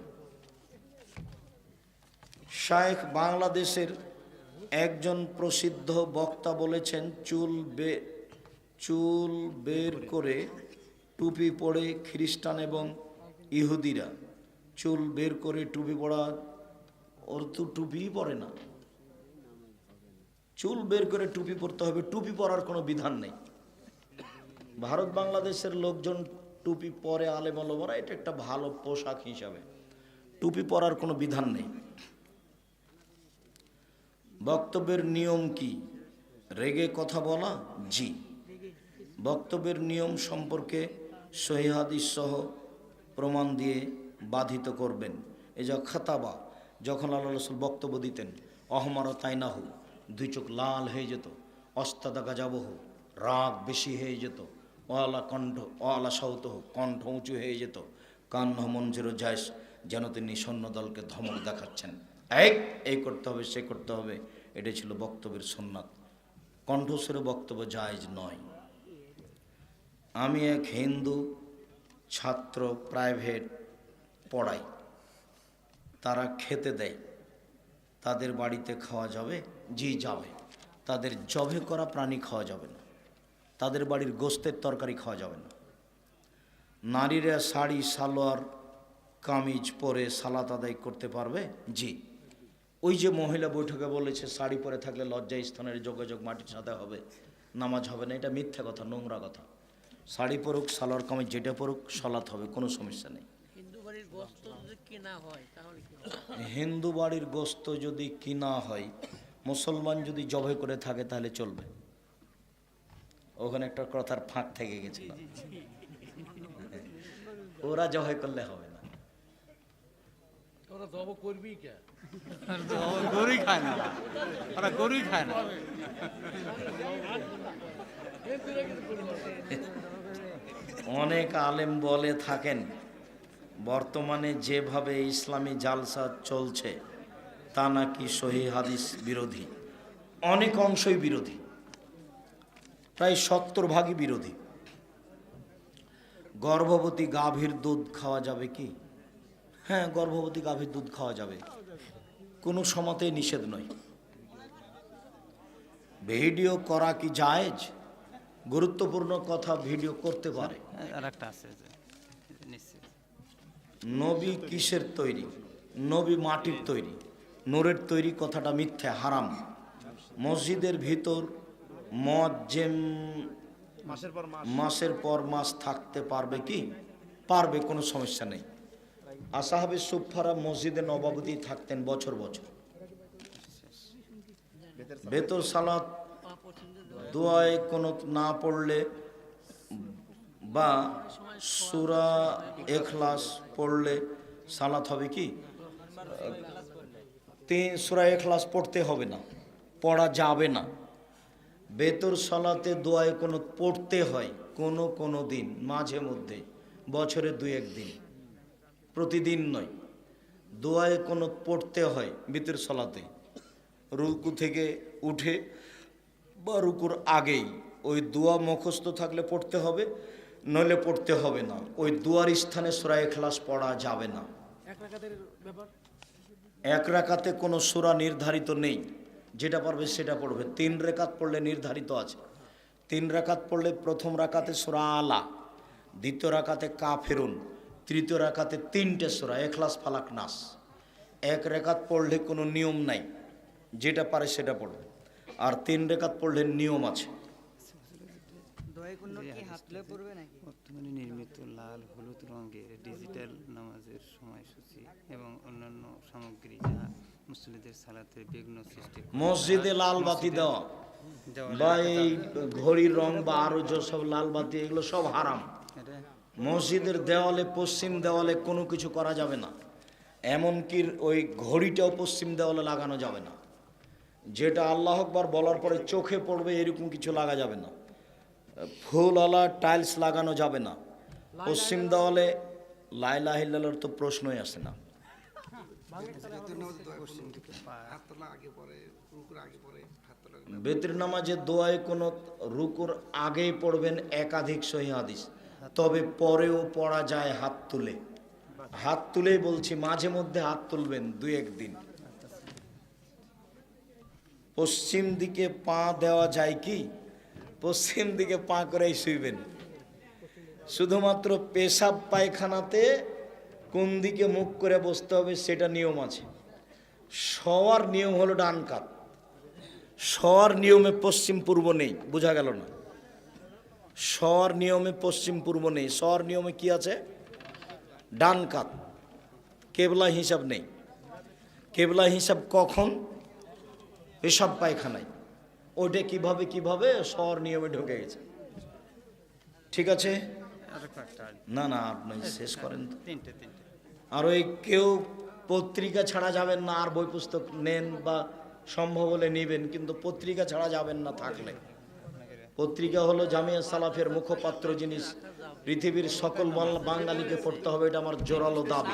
[SPEAKER 1] শায়েখ বাংলাদেশের একজন প্রসিদ্ধ বক্তা বলেছেন, চুল বের করে টুপি পরে খ্রিস্টান এবং ইহুদিরা চুল বের করে টুপি পরা, ওর তো টুপিই পরে না। চুল বের করে টুপি পরতে হবে, টুপি পরার কোনো বিধান নেই। ভারত বাংলাদেশের লোকজন টুপি পরে, আলেম ওলামারা, এটা একটা ভালো পোশাক হিসাবে, টুপি পরার কোনো বিধান নেই। বক্তব্যের নিয়ম কি? রেগে কথা বলা? জি। বক্তব্যের নিয়ম সম্পর্কে সহিহ হাদিস সহ প্রমাণ দিয়ে বাধিত করবেন। এই যে খাতাবা, যখন আল্লাহ রাসূল বক্তব্য দিতেন, অহমার তাইনাহু, 2 চোখ লাল হয়ে যেত, অস্তাদা গাজাবহু, রাগ বেশি হয়ে যেত, ওয়ালা সাউতহ, কণ্ঠ উঁচু হয়ে যেত, কান্না মঞ্জুর জায়স, যেন তিনি সৈন্যদলকে ধমক দেখাচ্ছেন, এই করতে হবে, সে করতে হবে। এটা ছিল বক্তব্যের সুন্নাত। কণ্ঠস্বরে বক্তব্য জায়েজ নয়। আমি এক হিন্দু ছাত্র প্রাইভেট পড়াই, তারা খেতে দেয়, তাদের বাড়িতে খাওয়া যাবে? জি যাবে। তাদের জবে করা প্রাণী খাওয়া যাবে না, তাদের বাড়ির গোস্তের তরকারি খাওয়া যাবে না। নারীরা শাড়ি সালোয়ার কামিজ পরে সালাত আদায় করতে পারবে? জি। ওই যে মহিলা বৈঠকে বলেছে শাড়ি পরে থাকলে লজ্জা স্থানের যোগাযোগ মাটির সাথে হবে, নামাজ হবে না, এটা মিথ্যা কথা, নোংরা কথা। শাড়ি পরুক, সালোয়ার কামিজ যেটা পরুক, সালাত হবে, কোনো সমস্যা নেই।
[SPEAKER 3] হিন্দু বাড়ির গোস্ত যদি কিনা হয় তাহলে কি হবে?
[SPEAKER 1] হিন্দু বাড়ির গোস্ত যদি কিনা হয়, মুসলমান যদি জবাই করে থাকে তাহলে চলবে। ওখানে একটা কথার ফাঁক থেকে গেছিল, ওরা জবাই করলে হবে না।
[SPEAKER 2] ওরা জব করবি কে? গরুই খায় না, ওরা গরুই খায় না।
[SPEAKER 1] অনেক আলেম বলে থাকেন বর্তমানে যেভাবে ইসলামী জালসা চলছে তা নাকি সহিহ হাদিস বিরোধী। অনেক অংশই বিরোধী, প্রায় 70% বিরোধী। গর্ভবতী গাভীর দুধ খাওয়া যাবে কি? হ্যাঁ, গর্ভবতী গাভীর দুধ খাওয়া যাবে, কোনো সময়তেই নিষেধ নয়। ভিডিও করা কি জায়েজ? গুরুত্বপূর্ণ কথা ভিডিও করতে পারে। নবী কিসের তৈরি? নবী মাটির তৈরি, নূরের তৈরি, কথাটা মিথ্যা, হারাম। মসজিদের ভিতর মুয়াজ্জিম মাসের পর মাস থাকতে পারবে কি? পারবে, কোনো সমস্যা নেই। আসহাবে সুফফারা মসজিদে নববী থাকতেন বছর বছর। বেতর সালাত দোয়ায় কোনো না পড়লে বা সূরা ইখলাস পড়লে সালাত হবে কি? সূরা ইখলাস পড়তে হবে না, পড়া যাবে না। বেতর সালাতে দোয়ায় কোনো পড়তে হয় কোনো দিন, মাঝে মধ্যে, বছরে 2-1 দিন, প্রতিদিন নয়। দোয়ায় কোনো পড়তে হয় বিতর সলাতে, রুকু থেকে উঠে বা রুকুর আগেই ওই দোয়া মুখস্থ থাকলে পড়তে হবে, নইলে পড়তে হবে না। ওই দোয়ার স্থানে সূরা ইখলাস পড়া যাবে না। এক রাকাতে কোনো সূরা নির্ধারিত নেই, যেটা পারবে সেটা পড়বে। 3 রাকাত পড়লে নির্ধারিত আছে। 3 রাকাত পড়লে প্রথম রাকাতে সূরা আলা, দ্বিতীয় রাকাতে কাফিরুন, তৃতীয় রাকাতে 3টে সূরা ইখলাস, ফালাক, নাস। এক রাকাত পড়লে কোনো নিয়ম নাই, যেটা পারে সেটা পড়বে। আর 3 রাকাত পড়লে নিয়ম আছে।
[SPEAKER 4] বর্তমানে নির্মিত লাল হলুদ রঙের ডিজিটাল নামাজের সময়সূচি এবং অন্যান্য সামগ্রী যা মুসল্লিদের সালাতের বিঘ্ন সৃষ্টি করে
[SPEAKER 1] মসজিদে লাল বাতি দেওয়া বা এই ঘড়ির রং বা আরো যেসব লাল বাতি, এগুলো সব হারাম। মসজিদের দেওয়ালে, পশ্চিম দেওয়ালে কোনো কিছু করা যাবে না। এমনকি ওই ঘড়িটাও পশ্চিম দেওয়ালে লাগানো যাবে না। যেটা আল্লাহ আকবার বলার পরে চোখে পড়বে এরকম কিছু লাগা যাবে না। ফুলওয়ালা টাইলস লাগানো যাবে না। পশ্চিম দেওয়ালে লা ইলাহা ইল্লাল্লাহর তো প্রশ্নই আসে না। বেতর নামাজে দোয়ায় কোনো রুকুর আগেই পড়বেন একাধিক সহিহ হাদিস, তবে পরেও পড়া যায় হাত তুলে। হাত তুলেই বলছি, মাঝে মধ্যে হাত তুলবেন 2-1 দিন। পশ্চিম দিকে পা দেওয়া যায় কি? পশ্চিম দিকে পা করেই শুইবেন। শুধুমাত্র পেশাব পায়খানাতে কোন দিকে মুখ করে বসতে হবে সেটা নিয়ম আছে। শোয়ার নিয়ম হলো ডান কাত। শোয়ার নিয়মে পশ্চিম পূর্ব নেই, বোঝা গেল না? শোয়ার নিয়মে পশ্চিম পূর্ব নেই। শোয়ার নিয়মে কি আছে? ডান কাত। কেবলা হিসাব নেই। কেবলা হিসাব কখন? পেশাব পায়খানায়। ওইটা কিভাবে শোয়ার নিয়মে ঢুকে গেছে। ঠিক আছে, না না আপনি শেষ করেন তো। আর ওই কেউ পত্রিকা ছাড়া যাবেন না। আর বই পুস্তক নেন বা সম্ভব হলে নেবেন, কিন্তু পত্রিকা ছাড়া যাবেন না। থাকলে পত্রিকা হলো জামিয়া সালাফের মুখপাত্র জিনিস, পৃথিবীর সকল বাঙালিকে পড়তে হবে, এটা আমার জোরালো দাবি।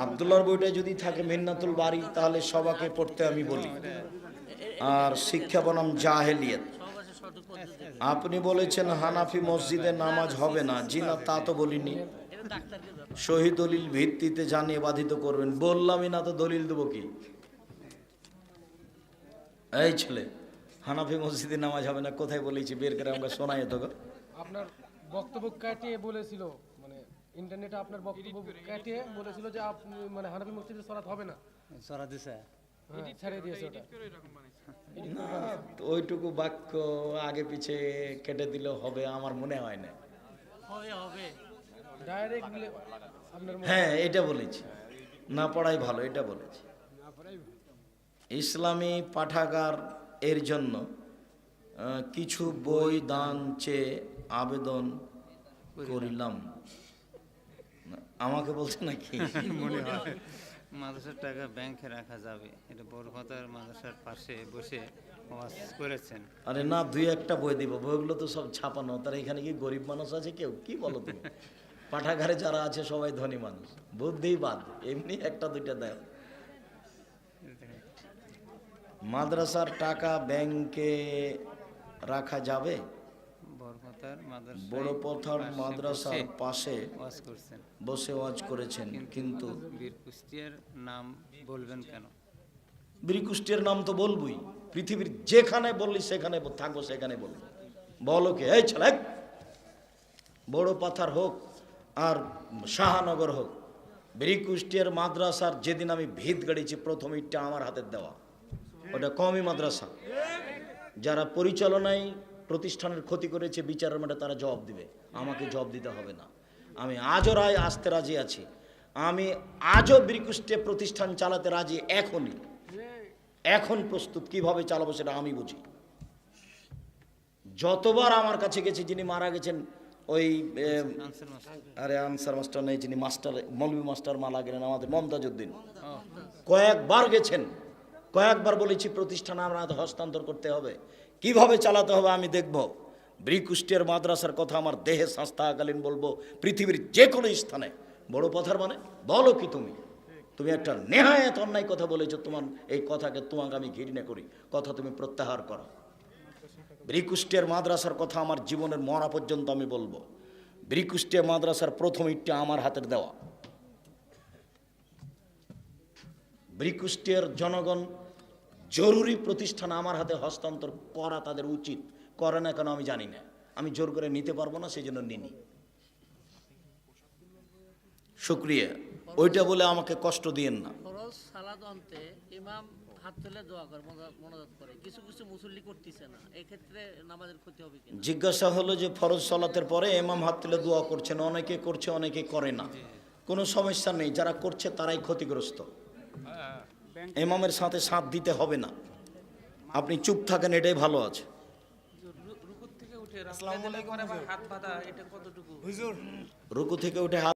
[SPEAKER 1] আব্দুল্লাহর বইটা যদি থাকে মিন্নাতুল বারি, তাহলে সবাকে পড়তে আমি বলি। আর শিক্ষা বনাম জাহেলিয়াত। আপনি বলেছেন হানাফি মসজিদে নামাজ হবে না। জি না, তা তো বলিনি। সহি দলিল ভিত্তিতে জানিয়ে বাধিত করবেন। বললামই না তো, দলিল দেবো কি? এই ছেলে, হানাফি মসজিদে নামাজ হবে না কোথায় বলেছি? বের করে আমাকে শোনাই তো।
[SPEAKER 7] আপনার বক্তব্য কাটিয়ে বলেছিল, মানে ইন্টারনেটে আপনার বক্তব্য কাটিয়ে বলেছিল যে আপনি মানে হানাফি মসজিদে সালাত হবে না।
[SPEAKER 5] সরা দিছে,
[SPEAKER 7] ছেড়ে দিয়েছে ওটা।
[SPEAKER 1] না, ওইটুকু বাক্য আগে পিছে কেটে দিলেও হবে, আমার মনে হয় না।
[SPEAKER 7] ডাইরেক্ট আপনার
[SPEAKER 1] হ্যাঁ, এটা বলেছি, না পড়াই ভালো, এটা বলেছি। ইসলামী পাঠাগার এর জন্য কিছু বই দান চেয়ে আবেদন করিলাম। আমাকে বলছে নাকি?
[SPEAKER 4] মনে হয় মাদ্রাসার টাকা ব্যাংকে রাখা যাবে, এটা বড়ভাতার মাদ্রাসার পাশে বসে ওয়াজ করেছেন।
[SPEAKER 1] আরে না, 2-1টা বই দিব। বইগুলো তো সব ছাপানো। তারা এখানে কি গরিব মানুষ আছে কেউ? কি বলো তুমি? পাঠাগারে যারা আছে সবাই ধনী মানুষ, বুদ্ধিই বাদ। এমনি 1-2টা দেয়। মাদ্রাসার টাকা ব্যাংকে রাখা যাবে? বড় পথার মাদ্রাসার পাশে
[SPEAKER 4] ওয়াজ করছেন,
[SPEAKER 1] বসে ওয়াজ করেছেন, কিন্তু
[SPEAKER 4] বীর কুষ্টিয়ার নাম বলবেন কেন?
[SPEAKER 1] বীর কুষ্টিয়ার নাম তো বলবই। পৃথিবীর যেখানে বললি সেখানে থাকবো, সেখানে বলবো। বলো কে? এই ছেলে, বড় পাথার হোক আর শাহানগর হোক, বীর কুষ্টিয়ার মাদ্রাসার যেদিন আমি ভিত গাড়িছি, প্রথম ইটটা আমার হাতের দেওয়া। ওটা কওমি মাদ্রাসা। যারা পরিচালনায় প্রতিষ্ঠানের ক্ষতি করেছে, বিচারের মাঠে তারা জবাব দিবে, আমাকে জবাব দিতে হবে না। আমি আজও রায় আসতে রাজি আছি। আমি আজও বীরকুষ্টিয়া প্রতিষ্ঠান চালাতে রাজি। এখন প্রস্তুত। কিভাবে চালাবো সেটা আমি বুঝি। যতবার আমার কাছে গেছে, যিনি মারা গেছেন ওই আরে আনসার মাস্টার নেই, যিনি মাস্টার মৌলভী মাস্টার মারা গেলেন আমাদের, মমতাজউদ্দিন, কয়েকবার গেছেন। কয়েকবার বলেছি প্রতিষ্ঠান আমরা হস্তান্তর করতে হবে, কিভাবে চালাতে হবে আমি দেখব। বীরকুষ্টিয়ার মাদ্রাসার কথা আমার দেহে শ্বাস থাকাকালীন বলবো, পৃথিবীর যে কোনো স্থানে। বড় পথার মানে বলো কি তুমি? তুমি একটা নেহায়েত অন্যায় কথা বলেছো, তোমার এই কথাকে তোমাকে আমি ঘৃণা করি, কথা তুমি প্রত্যাহার করো। ব্রিকুষ্টিয়ার মাদ্রাসার কথা আমার জীবনের মরা পর্যন্ত আমি বলবো। ব্রিকুষ্টিয়া মাদ্রাসার প্রথম ইটটা আমার হাতের দেওয়া। ব্রিকুষ্টিয়ার জনগণ জরুরি প্রতিষ্ঠান আমার হাতে হস্তান্তর করা তাদের উচিত, করে না কেন আমি জানি না, আমি জোর করে নিতে পারবো না, সেই জন্য নিনি। শুক্রিয়া, ওইটা বলে আমাকে কষ্ট দিয়েন না।
[SPEAKER 8] ফরজ সালাত অন্তে ইমাম হাত তুলে দোয়া করে, মোনাজাত করে, কিছু কিছু মুসল্লি করতেছে না, এই ক্ষেত্রে নামাজের ক্ষতি হবে কিনা?
[SPEAKER 1] জিজ্ঞাসা হলো যে ফরজ সালাতের পরে ইমাম হাত তুলে দোয়া করছেন, অনেকে করছে অনেকে করে না, কোনো সমস্যা নেই, যারা করছে তারাই ক্ষতিগ্রস্ত, ইমামের সাথে সাথ দিতে হবে না, আপনি চুপ থাকেন, এটাই ভালো আছে।
[SPEAKER 3] রুকুর থেকে উঠে রাস্তায় দিলে পরে আবার হাত বাঁধা, এটা কতটুকু?
[SPEAKER 1] রুকু থেকে উঠে হাত